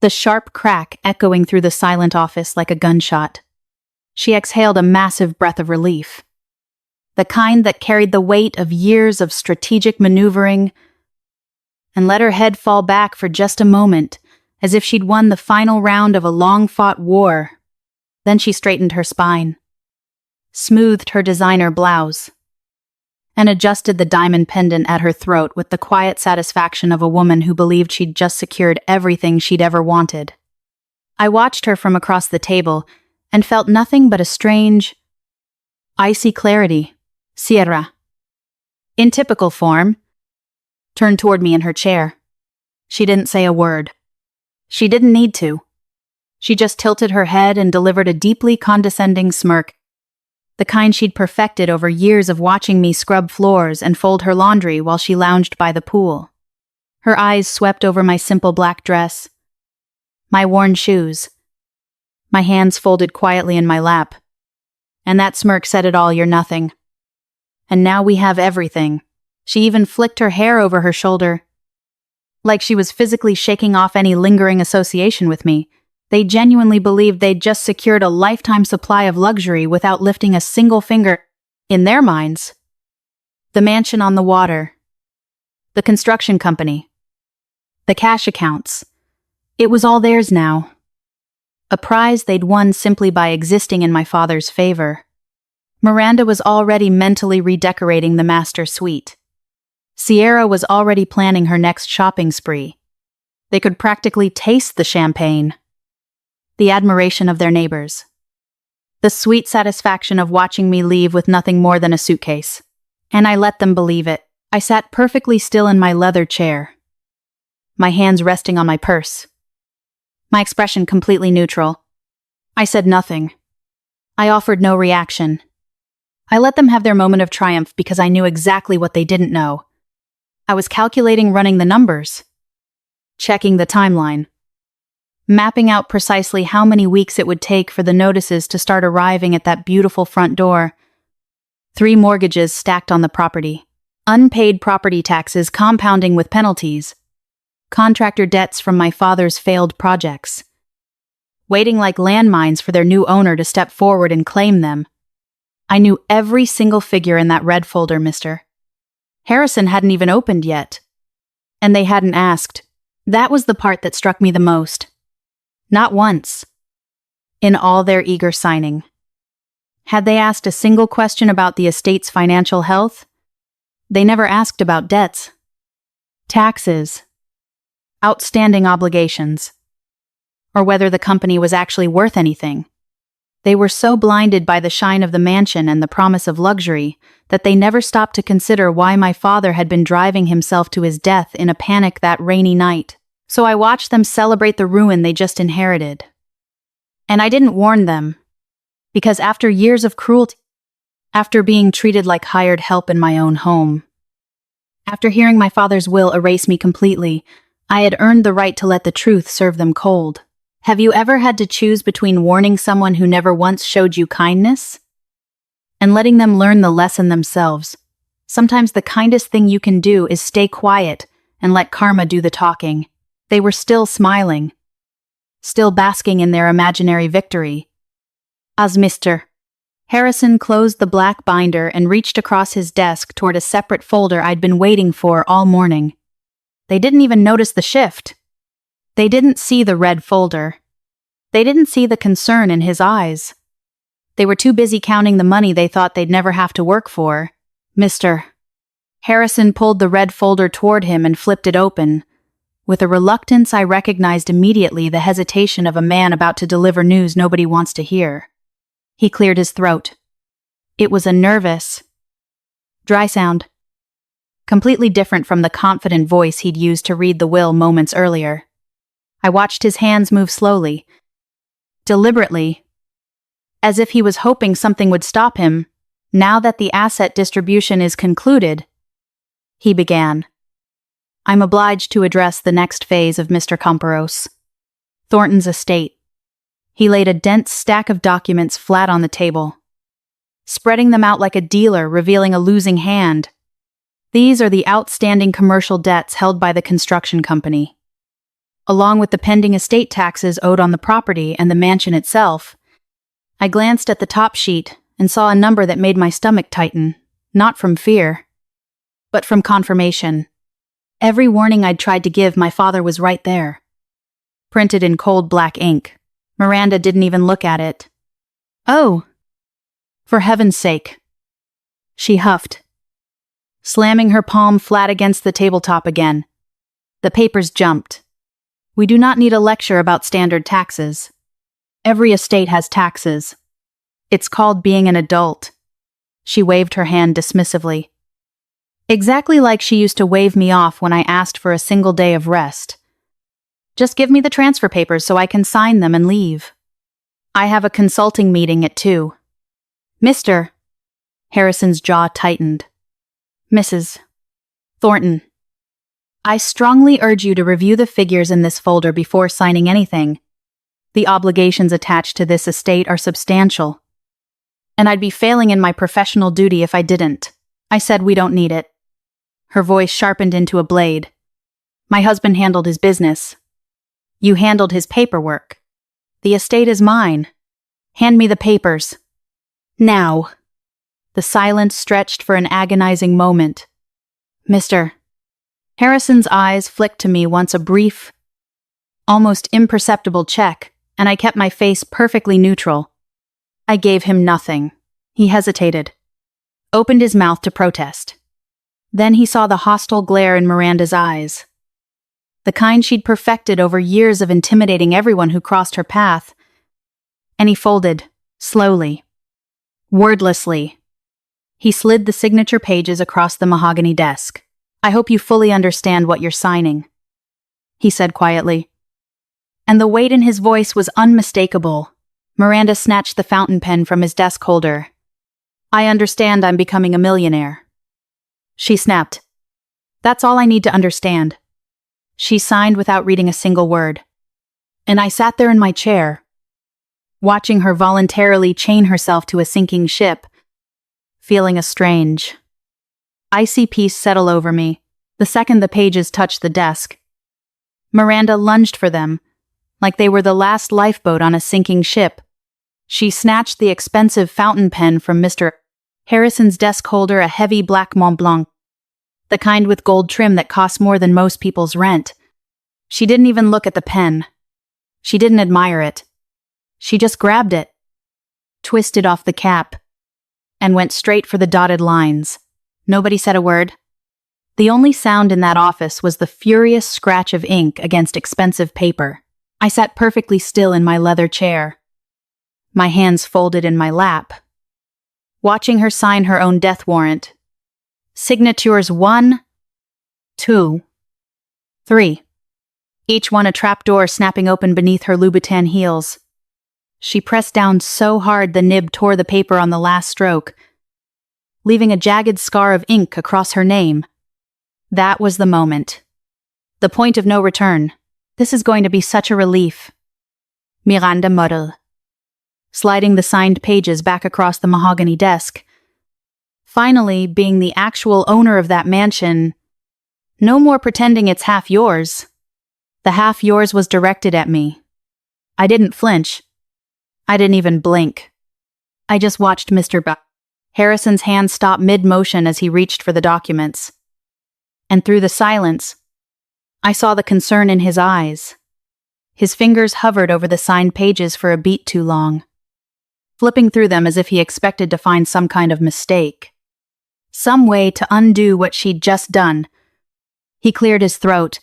the sharp crack echoing through the silent office like a gunshot. She exhaled a massive breath of relief, the kind that carried the weight of years of strategic maneuvering, and let her head fall back for just a moment, as if she'd won the final round of a long-fought war. Then she straightened her spine, smoothed her designer blouse, and adjusted the diamond pendant at her throat with the quiet satisfaction of a woman who believed she'd just secured everything she'd ever wanted. I watched her from across the table and felt nothing but a strange, icy clarity. Sierra, in typical form, turned toward me in her chair. She didn't say a word. She didn't need to. She just tilted her head and delivered a deeply condescending smirk, the kind she'd perfected over years of watching me scrub floors and fold her laundry while she lounged by the pool. Her eyes swept over my simple black dress, my worn shoes, My hands folded quietly in my lap. And that smirk said it all, "You're nothing. And now we have everything." She even flicked her hair over her shoulder, like she was physically shaking off any lingering association with me. They genuinely believed they'd just secured a lifetime supply of luxury without lifting a single finger. In their minds, the mansion on the water, the construction company, the cash accounts, it was all theirs now. A prize they'd won simply by existing in my father's favor. Miranda was already mentally redecorating the master suite. Sierra was already planning her next shopping spree. They could practically taste the champagne. The admiration of their neighbors. The sweet satisfaction of watching me leave with nothing more than a suitcase. And I let them believe it. I sat perfectly still in my leather chair, my hands resting on my purse, my expression completely neutral. I said nothing. I offered no reaction. I let them have their moment of triumph because I knew exactly what they didn't know. I was calculating, running the numbers, checking the timeline, mapping out precisely how many weeks it would take for the notices to start arriving at that beautiful front door. 3 mortgages stacked on the property, unpaid property taxes compounding with penalties, contractor debts from my father's failed projects, waiting like landmines for their new owner to step forward and claim them. I knew every single figure in that red folder, mister. Harrison hadn't even opened yet. And they hadn't asked. That was the part that struck me the most. Not once. In all their eager signing. Had they asked a single question about the estate's financial health? They never asked about debts, taxes, outstanding obligations, or whether the company was actually worth anything. They were so blinded by the shine of the mansion and the promise of luxury that they never stopped to consider why my father had been driving himself to his death in a panic that rainy night. So I watched them celebrate the ruin they just inherited. And I didn't warn them, because after years of cruelty, after being treated like hired help in my own home, after hearing my father's will erase me completely, I had earned the right to let the truth serve them cold. Have you ever had to choose between warning someone who never once showed you kindness and letting them learn the lesson themselves? Sometimes the kindest thing you can do is stay quiet and let karma do the talking. They were still smiling, still basking in their imaginary victory. As Mr. Harrison closed the black binder and reached across his desk toward a separate folder I'd been waiting for all morning. They didn't even notice the shift. They didn't see the red folder. They didn't see the concern in his eyes. They were too busy counting the money they thought they'd never have to work for. Mr. Harrison pulled the red folder toward him and flipped it open. With a reluctance I recognized immediately the hesitation of a man about to deliver news nobody wants to hear. He cleared his throat. It was a nervous, dry sound, completely different from the confident voice he'd used to read the will moments earlier. I watched his hands move slowly, deliberately, as if he was hoping something would stop him. Now that the asset distribution is concluded, he began. I'm obliged to address the next phase of Mr. Camperos, Thornton's estate. He laid a dense stack of documents flat on the table, spreading them out like a dealer revealing a losing hand. These are the outstanding commercial debts held by the construction company, along with the pending estate taxes owed on the property and the mansion itself. I glanced at the top sheet and saw a number that made my stomach tighten, not from fear, but from confirmation. Every warning I'd tried to give my father was right there, printed in cold black ink. Miranda didn't even look at it. Oh, for heaven's sake, she huffed, slamming her palm flat against the tabletop again. The papers jumped. We do not need a lecture about standard taxes. Every estate has taxes. It's called being an adult. She waved her hand dismissively. Exactly like she used to wave me off when I asked for a single day of rest. Just give me the transfer papers so I can sign them and leave. I have a consulting meeting at 2. Mr. Harrison's jaw tightened. Mrs. Thornton. I strongly urge you to review the figures in this folder before signing anything. The obligations attached to this estate are substantial. And I'd be failing in my professional duty if I didn't. I said we don't need it. Her voice sharpened into a blade. My husband handled his business. You handled his paperwork. The estate is mine. Hand me the papers. Now. The silence stretched for an agonizing moment. Mr. Harrison's eyes flicked to me once a brief, almost imperceptible check, and I kept my face perfectly neutral. I gave him nothing. He hesitated, opened his mouth to protest. Then he saw the hostile glare in Miranda's eyes. The kind she'd perfected over years of intimidating everyone who crossed her path. And he folded, slowly, wordlessly. He slid the signature pages across the mahogany desk. I hope you fully understand what you're signing, he said quietly. And the weight in his voice was unmistakable. Miranda snatched the fountain pen from his desk holder. I understand I'm becoming a millionaire. She snapped. That's all I need to understand. She signed without reading a single word. And I sat there in my chair, watching her voluntarily chain herself to a sinking ship, feeling a strange, icy peace settle over me the second the pages touched the desk. Miranda lunged for them, like they were the last lifeboat on a sinking ship. She snatched the expensive fountain pen from Mr. Harrison's desk holder, a heavy black Mont Blanc, the kind with gold trim that costs more than most people's rent. She didn't even look at the pen. She didn't admire it. She just grabbed it, twisted off the cap, and went straight for the dotted lines. Nobody said a word. The only sound in that office was the furious scratch of ink against expensive paper. I sat perfectly still in my leather chair, my hands folded in my lap, watching her sign her own death warrant. Signatures 1, 2, 3. Each one a trapdoor snapping open beneath her Louboutin heels. She pressed down so hard the nib tore the paper on the last stroke, leaving a jagged scar of ink across her name. That was the moment. The point of no return. This is going to be such a relief. Miranda muttered, sliding the signed pages back across the mahogany desk. Finally, being the actual owner of that mansion, no more pretending it's half yours. The half yours was directed at me. I didn't flinch. I didn't even blink. I just watched Mr. Harrison's hand stop mid-motion as he reached for the documents. And through the silence, I saw the concern in his eyes. His fingers hovered over the signed pages for a beat too long, flipping through them as if he expected to find some kind of mistake, some way to undo what she'd just done. He cleared his throat,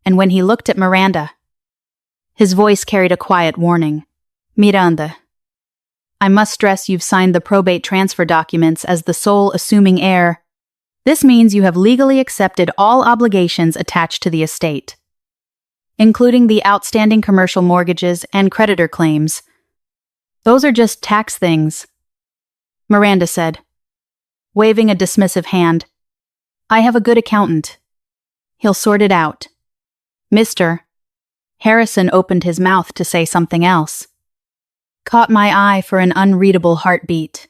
and when he looked at Miranda, his voice carried a quiet warning. Miranda, I must stress you've signed the probate transfer documents as the sole assuming heir. This means you have legally accepted all obligations attached to the estate, including the outstanding commercial mortgages and creditor claims. Those are just tax things, Miranda said, waving a dismissive hand. I have a good accountant. He'll sort it out. Mr. Harrison opened his mouth to say something else, caught my eye for an unreadable heartbeat,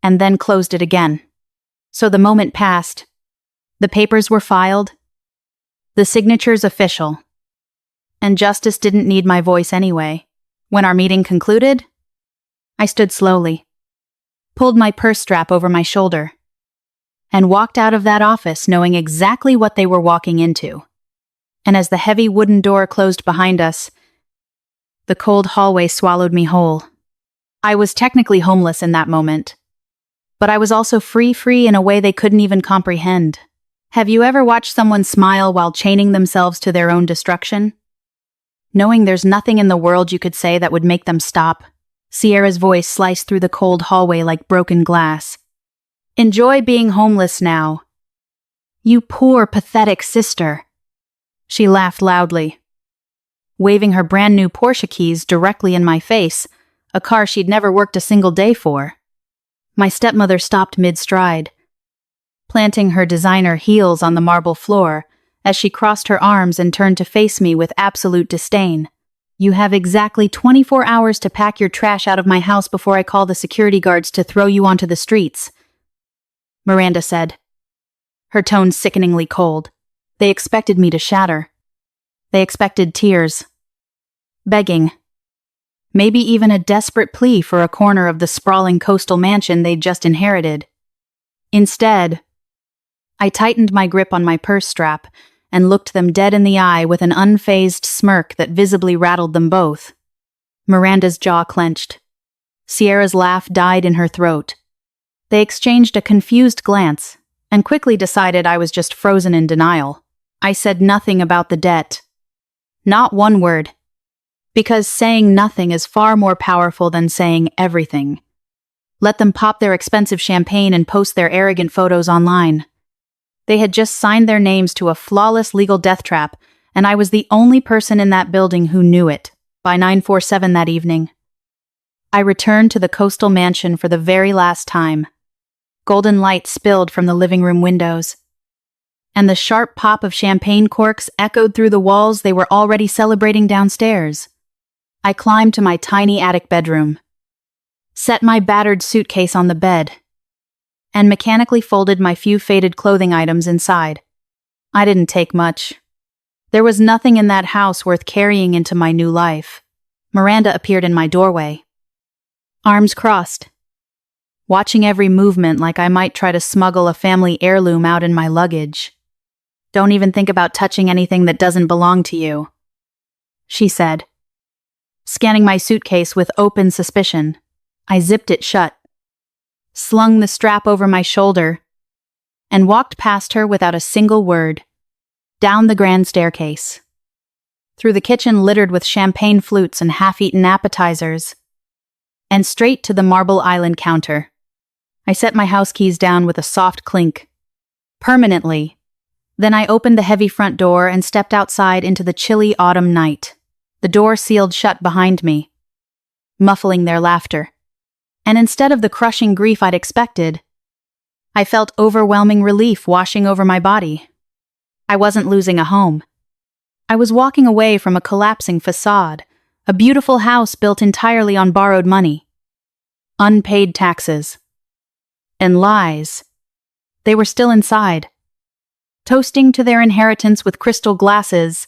and then closed it again. So the moment passed. The papers were filed, the signatures official, and justice didn't need my voice anyway. When our meeting concluded, I stood slowly, pulled my purse strap over my shoulder, and walked out of that office knowing exactly what they were walking into. And as the heavy wooden door closed behind us, the cold hallway swallowed me whole. I was technically homeless in that moment, but I was also free in a way they couldn't even comprehend. Have you ever watched someone smile while chaining themselves to their own destruction? Knowing there's nothing in the world you could say that would make them stop. Sierra's voice sliced through the cold hallway like broken glass. Enjoy being homeless now. You poor, pathetic sister. She laughed loudly, waving her brand new Porsche keys directly in my face, a car she'd never worked a single day for. My stepmother stopped mid-stride, planting her designer heels on the marble floor as she crossed her arms and turned to face me with absolute disdain. You have exactly 24 hours to pack your trash out of my house before I call the security guards to throw you onto the streets," Miranda said, her tone sickeningly cold. They expected me to shatter. They expected tears. Begging. Maybe even a desperate plea for a corner of the sprawling coastal mansion they'd just inherited. Instead, I tightened my grip on my purse strap and looked them dead in the eye with an unfazed smirk that visibly rattled them both. Miranda's jaw clenched. Sierra's laugh died in her throat. They exchanged a confused glance and quickly decided I was just frozen in denial. I said nothing about the debt. Not one word. Because saying nothing is far more powerful than saying everything. Let them pop their expensive champagne and post their arrogant photos online. They had just signed their names to a flawless legal death trap, and I was the only person in that building who knew it, by 9:47 that evening. I returned to the coastal mansion for the very last time. Golden light spilled from the living room windows, and the sharp pop of champagne corks echoed through the walls they were already celebrating downstairs. I climbed to my tiny attic bedroom, set my battered suitcase on the bed, and mechanically folded my few faded clothing items inside. I didn't take much. There was nothing in that house worth carrying into my new life. Miranda appeared in my doorway, arms crossed, watching every movement like I might try to smuggle a family heirloom out in my luggage. "Don't even think about touching anything that doesn't belong to you," she said, scanning my suitcase with open suspicion. I zipped it shut, slung the strap over my shoulder, and walked past her without a single word, down the grand staircase, through the kitchen littered with champagne flutes and half-eaten appetizers, and straight to the Marble Island counter. I set my house keys down with a soft clink, permanently. Then I opened the heavy front door and stepped outside into the chilly autumn night. The door sealed shut behind me, muffling their laughter. And instead of the crushing grief I'd expected, I felt overwhelming relief washing over my body. I wasn't losing a home. I was walking away from a collapsing facade, a beautiful house built entirely on borrowed money, unpaid taxes, and lies. They were still inside, toasting to their inheritance with crystal glasses,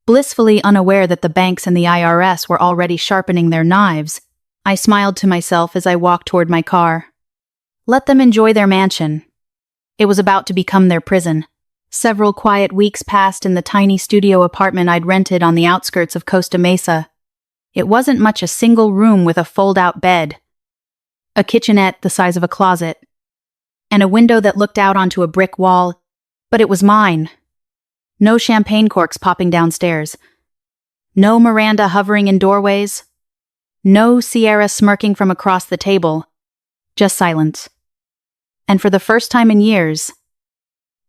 blissfully unaware that the banks and the IRS were already sharpening their knives. I smiled to myself as I walked toward my car. Let them enjoy their mansion. It was about to become their prison. Several quiet weeks passed in the tiny studio apartment I'd rented on the outskirts of Costa Mesa. It wasn't much a single room with a fold-out bed, a kitchenette the size of a closet, and a window that looked out onto a brick wall, but it was mine. No champagne corks popping downstairs. No Miranda hovering in doorways. No Sierra smirking from across the table. Just silence. And for the first time in years,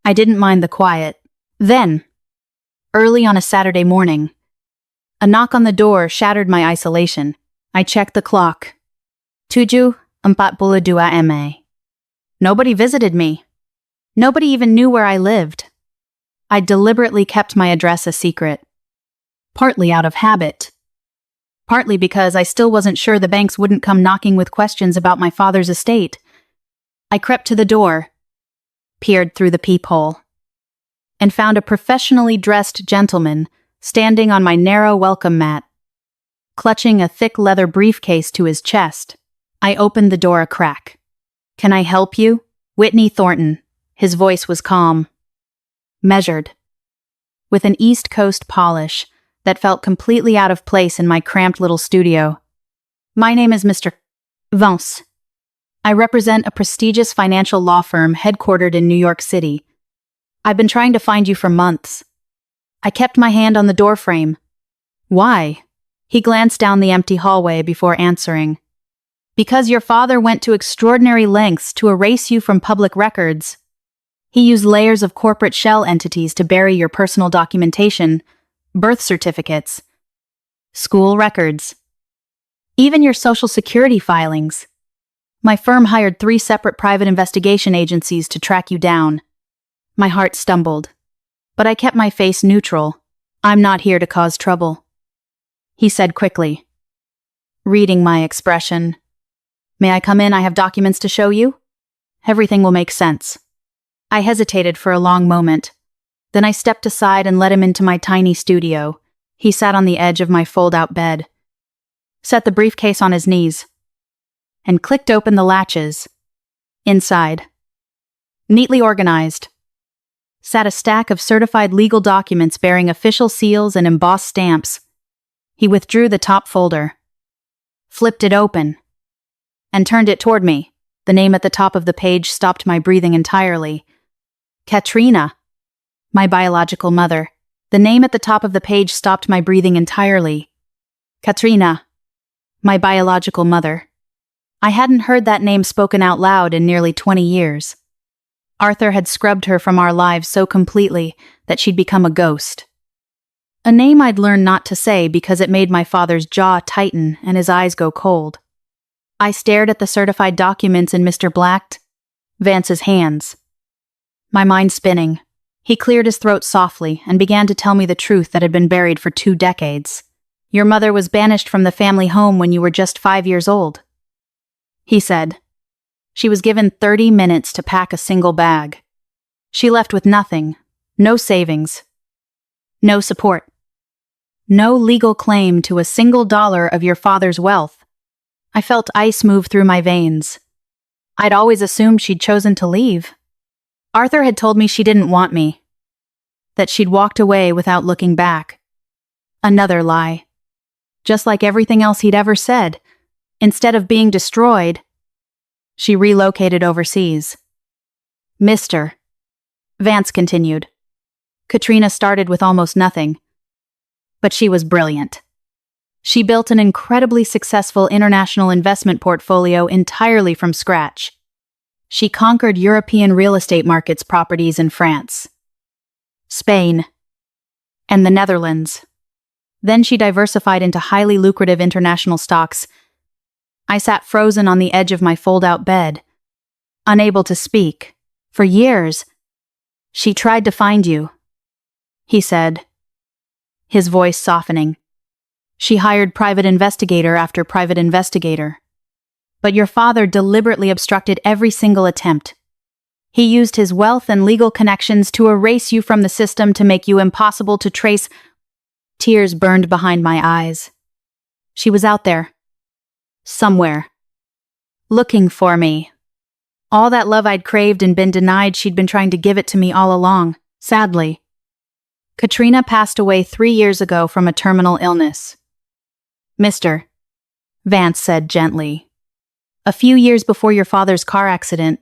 I didn't mind the quiet. Then, early on a Saturday morning, a knock on the door shattered my isolation. I checked the clock. 7:42 AM. Nobody visited me. Nobody even knew where I lived. I deliberately kept my address a secret. Partly out of habit. Partly because I still wasn't sure the banks wouldn't come knocking with questions about my father's estate. I crept to the door, peered through the peephole, and found a professionally dressed gentleman standing on my narrow welcome mat, clutching a thick leather briefcase to his chest. I opened the door a crack. "Can I help you?" Whitney Thornton. His voice was calm, measured, with an East Coast polish that felt completely out of place in my cramped little studio. "My name is Mr. Vance. I represent a prestigious financial law firm headquartered in New York City. I've been trying to find you for months." I kept my hand on the doorframe. "Why?" He glanced down the empty hallway before answering. "Because your father went to extraordinary lengths to erase you from public records. He used layers of corporate shell entities to bury your personal documentation, birth certificates, school records, even your Social Security filings. My firm hired 3 separate private investigation agencies to track you down." My heart stumbled, but I kept my face neutral. "I'm not here to cause trouble." he said quickly, reading my expression. May I come in? I have documents to show you. Everything will make sense. I hesitated for a long moment. Then I stepped aside and let him into my tiny studio. He sat on the edge of my fold-out bed, set the briefcase on his knees, and clicked open the latches. Inside, neatly organized, sat a stack of certified legal documents bearing official seals and embossed stamps. He withdrew the top folder, flipped it open, and turned it toward me. The name at the top of the page stopped my breathing entirely. Katrina, my biological mother. The name at the top of the page stopped my breathing entirely. Katrina, my biological mother. I hadn't heard that name spoken out loud in nearly 20 years. Arthur had scrubbed her from our lives so completely that she'd become a ghost. A name I'd learned not to say because it made my father's jaw tighten and his eyes go cold. I stared at the certified documents in Mr. Vance's hands, my mind spinning. He cleared his throat softly and began to tell me the truth that had been buried for 2 decades. Your mother was banished from the family home when you were just 5 years old, he said. She was given 30 minutes to pack a single bag. She left with nothing, no savings, no support, no legal claim to a single dollar of your father's wealth. I felt ice move through my veins. I'd always assumed she'd chosen to leave. Arthur had told me she didn't want me, that she'd walked away without looking back. Another lie. Just like everything else he'd ever said. Instead of being destroyed, she relocated overseas. Mr. Vance continued. Katrina started with almost nothing, but she was brilliant. She built an incredibly successful international investment portfolio entirely from scratch. She conquered European real estate markets properties in France, Spain, and the Netherlands. Then she diversified into highly lucrative international stocks. I sat frozen on the edge of my fold-out bed, unable to speak. For years, she tried to find you, he said, his voice softening. She hired private investigator after private investigator. But your father deliberately obstructed every single attempt. He used his wealth and legal connections to erase you from the system to make you impossible to trace. Tears burned behind my eyes. She was out there, somewhere, looking for me. All that love I'd craved and been denied, she'd been trying to give it to me all along, sadly. Katrina passed away 3 years ago from a terminal illness. Mr. Vance said gently. A few years before your father's car accident.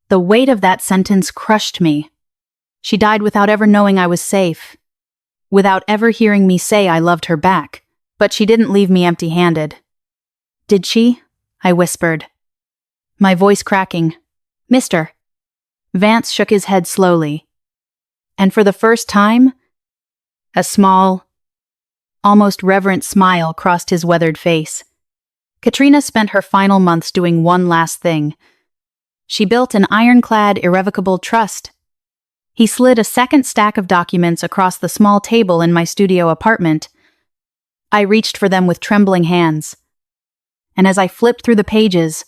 The weight of that sentence crushed me. She died without ever knowing I was safe, without ever hearing me say I loved her back, but she didn't leave me empty-handed. Did she? I whispered, my voice cracking. Mr. Vance shook his head slowly, and for the first time, a small, almost reverent smile crossed his weathered face. Katrina spent her final months doing one last thing. She built an ironclad, irrevocable trust. He slid a second stack of documents across the small table in my studio apartment. I reached for them with trembling hands, and as I flipped through the pages,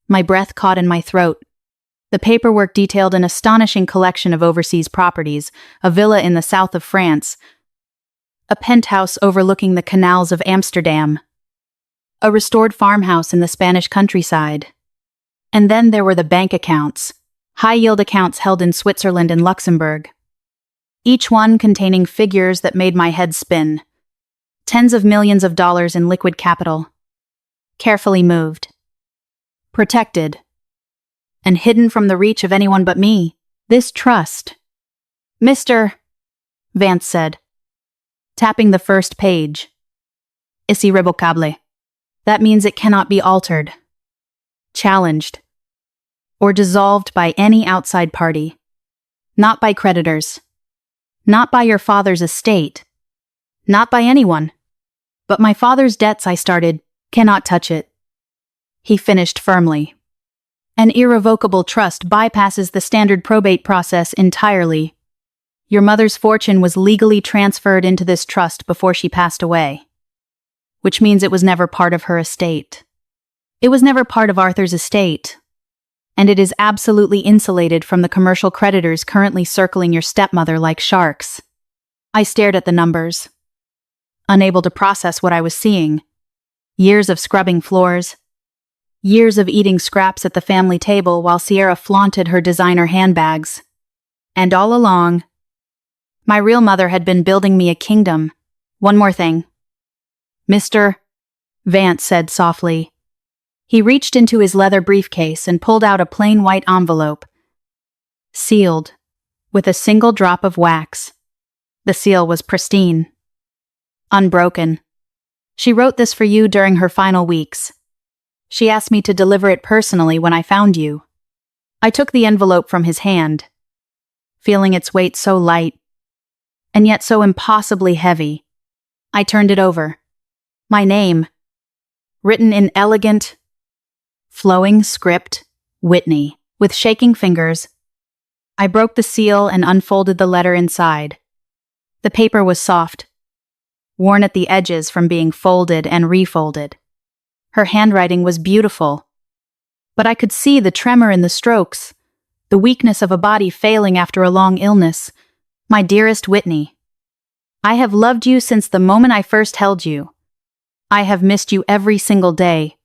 my breath caught in my throat. The paperwork detailed an astonishing collection of overseas properties, a villa in the south of France, a penthouse overlooking the canals of Amsterdam, a restored farmhouse in the Spanish countryside. And then there were the bank accounts, high-yield accounts held in Switzerland and Luxembourg, each one containing figures that made my head spin. Tens of millions of dollars in liquid capital, carefully moved, protected, and hidden from the reach of anyone but me. This trust. Mr. Vance said, tapping the first page. Es irrevocable. That means it cannot be altered, challenged, or dissolved by any outside party. Not by creditors. Not by your father's estate. Not by anyone. But my father's debts, I started, cannot touch it. He finished firmly. An irrevocable trust bypasses the standard probate process entirely. Your mother's fortune was legally transferred into this trust before she passed away. which means it was never part of her estate. It was never part of Arthur's estate, and it is absolutely insulated from the commercial creditors currently circling your stepmother like sharks. I stared at the numbers, unable to process what I was seeing. Years of scrubbing floors, years of eating scraps at the family table while Sierra flaunted her designer handbags. And all along, my real mother had been building me a kingdom. One more thing. Mr. Vance said softly. He reached into his leather briefcase and pulled out a plain white envelope, sealed with a single drop of wax. The seal was pristine, unbroken. She wrote this for you during her final weeks. She asked me to deliver it personally when I found you. I took the envelope from his hand, feeling its weight so light, and yet so impossibly heavy. I turned it over. My name, written in elegant, flowing script, Whitney. With shaking fingers, I broke the seal and unfolded the letter inside. The paper was soft, worn at the edges from being folded and refolded. Her handwriting was beautiful, but I could see the tremor in the strokes, the weakness of a body failing after a long illness. My dearest Whitney, I have loved you since the moment I first held you. I have missed you every single day,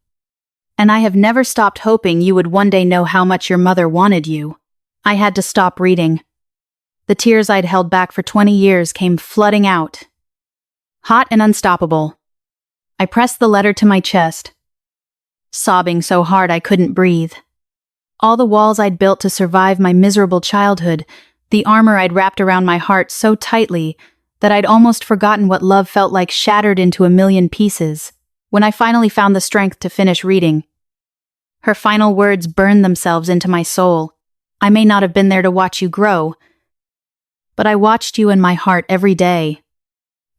and I have never stopped hoping you would one day know how much your mother wanted you. I had to stop reading. The tears I'd held back for 20 years came flooding out, hot and unstoppable. I pressed the letter to my chest, sobbing so hard I couldn't breathe. All the walls I'd built to survive my miserable childhood, the armor I'd wrapped around my heart so tightly that I'd almost forgotten what love felt like, shattered into a million pieces. When I finally found the strength to finish reading, her final words burned themselves into my soul. I may not have been there to watch you grow, but I watched you in my heart every day.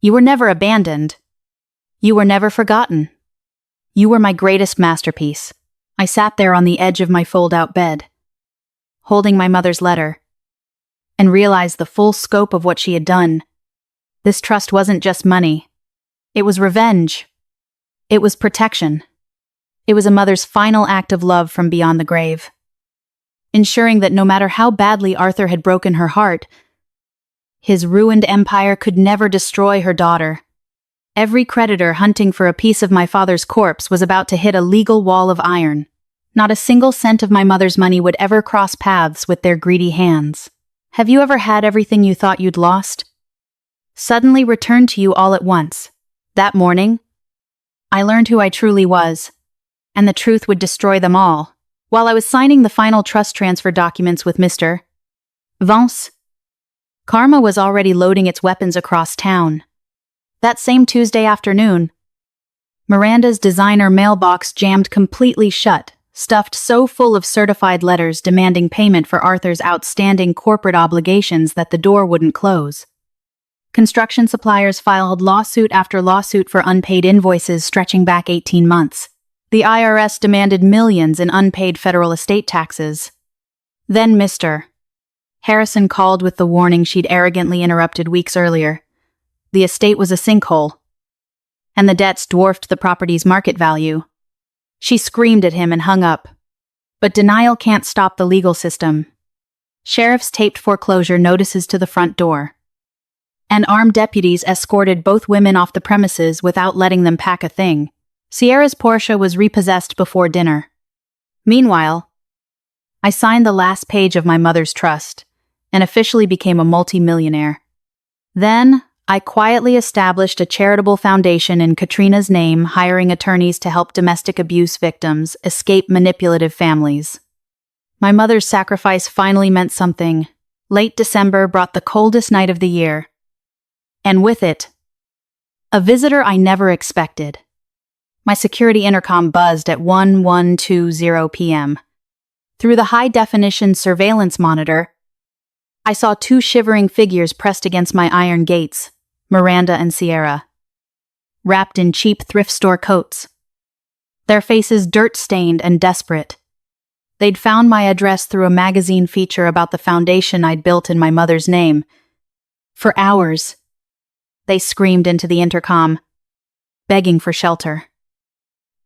You were never abandoned. You were never forgotten. You were my greatest masterpiece. I sat there on the edge of my fold-out bed, holding my mother's letter, and realized the full scope of what she had done. This trust wasn't just money. It was revenge. It was protection. It was a mother's final act of love from beyond the grave, ensuring that no matter how badly Arthur had broken her heart, his ruined empire could never destroy her daughter. Every creditor hunting for a piece of my father's corpse was about to hit a legal wall of iron. Not a single cent of my mother's money would ever cross paths with their greedy hands. Have you ever had everything you thought you'd lost suddenly return to you all at once? That morning, I learned who I truly was, and the truth would destroy them all. While I was signing the final trust transfer documents with Mr. Vance, Karma was already loading its weapons across town. That same Tuesday afternoon, Miranda's designer mailbox jammed completely shut, stuffed so full of certified letters demanding payment for Arthur's outstanding corporate obligations that the door wouldn't close. Construction suppliers filed lawsuit after lawsuit for unpaid invoices stretching back 18 months. The IRS demanded millions in unpaid federal estate taxes. Then Mr. Harrison called with the warning she'd arrogantly interrupted weeks earlier. The estate was a sinkhole, and the debts dwarfed the property's market value. She screamed at him and hung up. But denial can't stop the legal system. Sheriffs taped foreclosure notices to the front door, and armed deputies escorted both women off the premises without letting them pack a thing. Sierra's Porsche was repossessed before dinner. Meanwhile, I signed the last page of my mother's trust and officially became a multi-millionaire. Then, I quietly established a charitable foundation in Katrina's name, hiring attorneys to help domestic abuse victims escape manipulative families. My mother's sacrifice finally meant something. Late December brought the coldest night of the year, and with it, a visitor I never expected. My security intercom buzzed at 11:20 p.m. Through the high-definition surveillance monitor, I saw two shivering figures pressed against my iron gates, Miranda and Sierra, wrapped in cheap thrift store coats, their faces dirt-stained and desperate. They'd found my address through a magazine feature about the foundation I'd built in my mother's name. For hours, they screamed into the intercom, begging for shelter,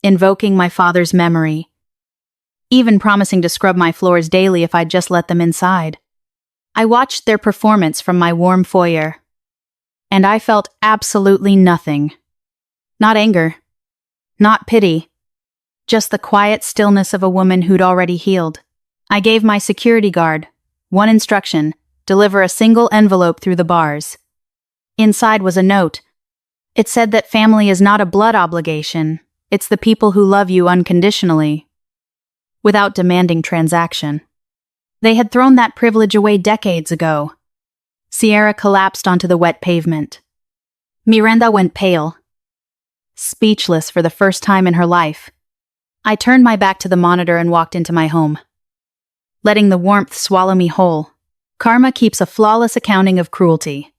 invoking my father's memory, even promising to scrub my floors daily if I'd just let them inside. I watched their performance from my warm foyer, and I felt absolutely nothing. Not anger, not pity, just the quiet stillness of a woman who'd already healed. I gave my security guard one instruction: deliver a single envelope through the bars. Inside was a note. It said that family is not a blood obligation, it's the people who love you unconditionally, without demanding transaction. They had thrown that privilege away decades ago. Sierra collapsed onto the wet pavement. Miranda went pale, speechless for the first time in her life. I turned my back to the monitor and walked into my home, letting the warmth swallow me whole. Karma keeps a flawless accounting of cruelty.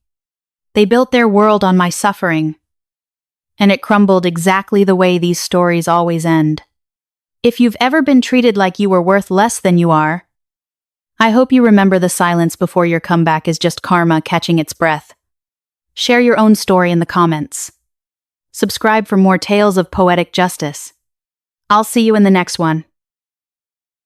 They built their world on my suffering, and it crumbled exactly the way these stories always end. If you've ever been treated like you were worth less than you are, I hope you remember the silence before your comeback is just karma catching its breath. Share your own story in the comments. Subscribe for more tales of poetic justice. I'll see you in the next one.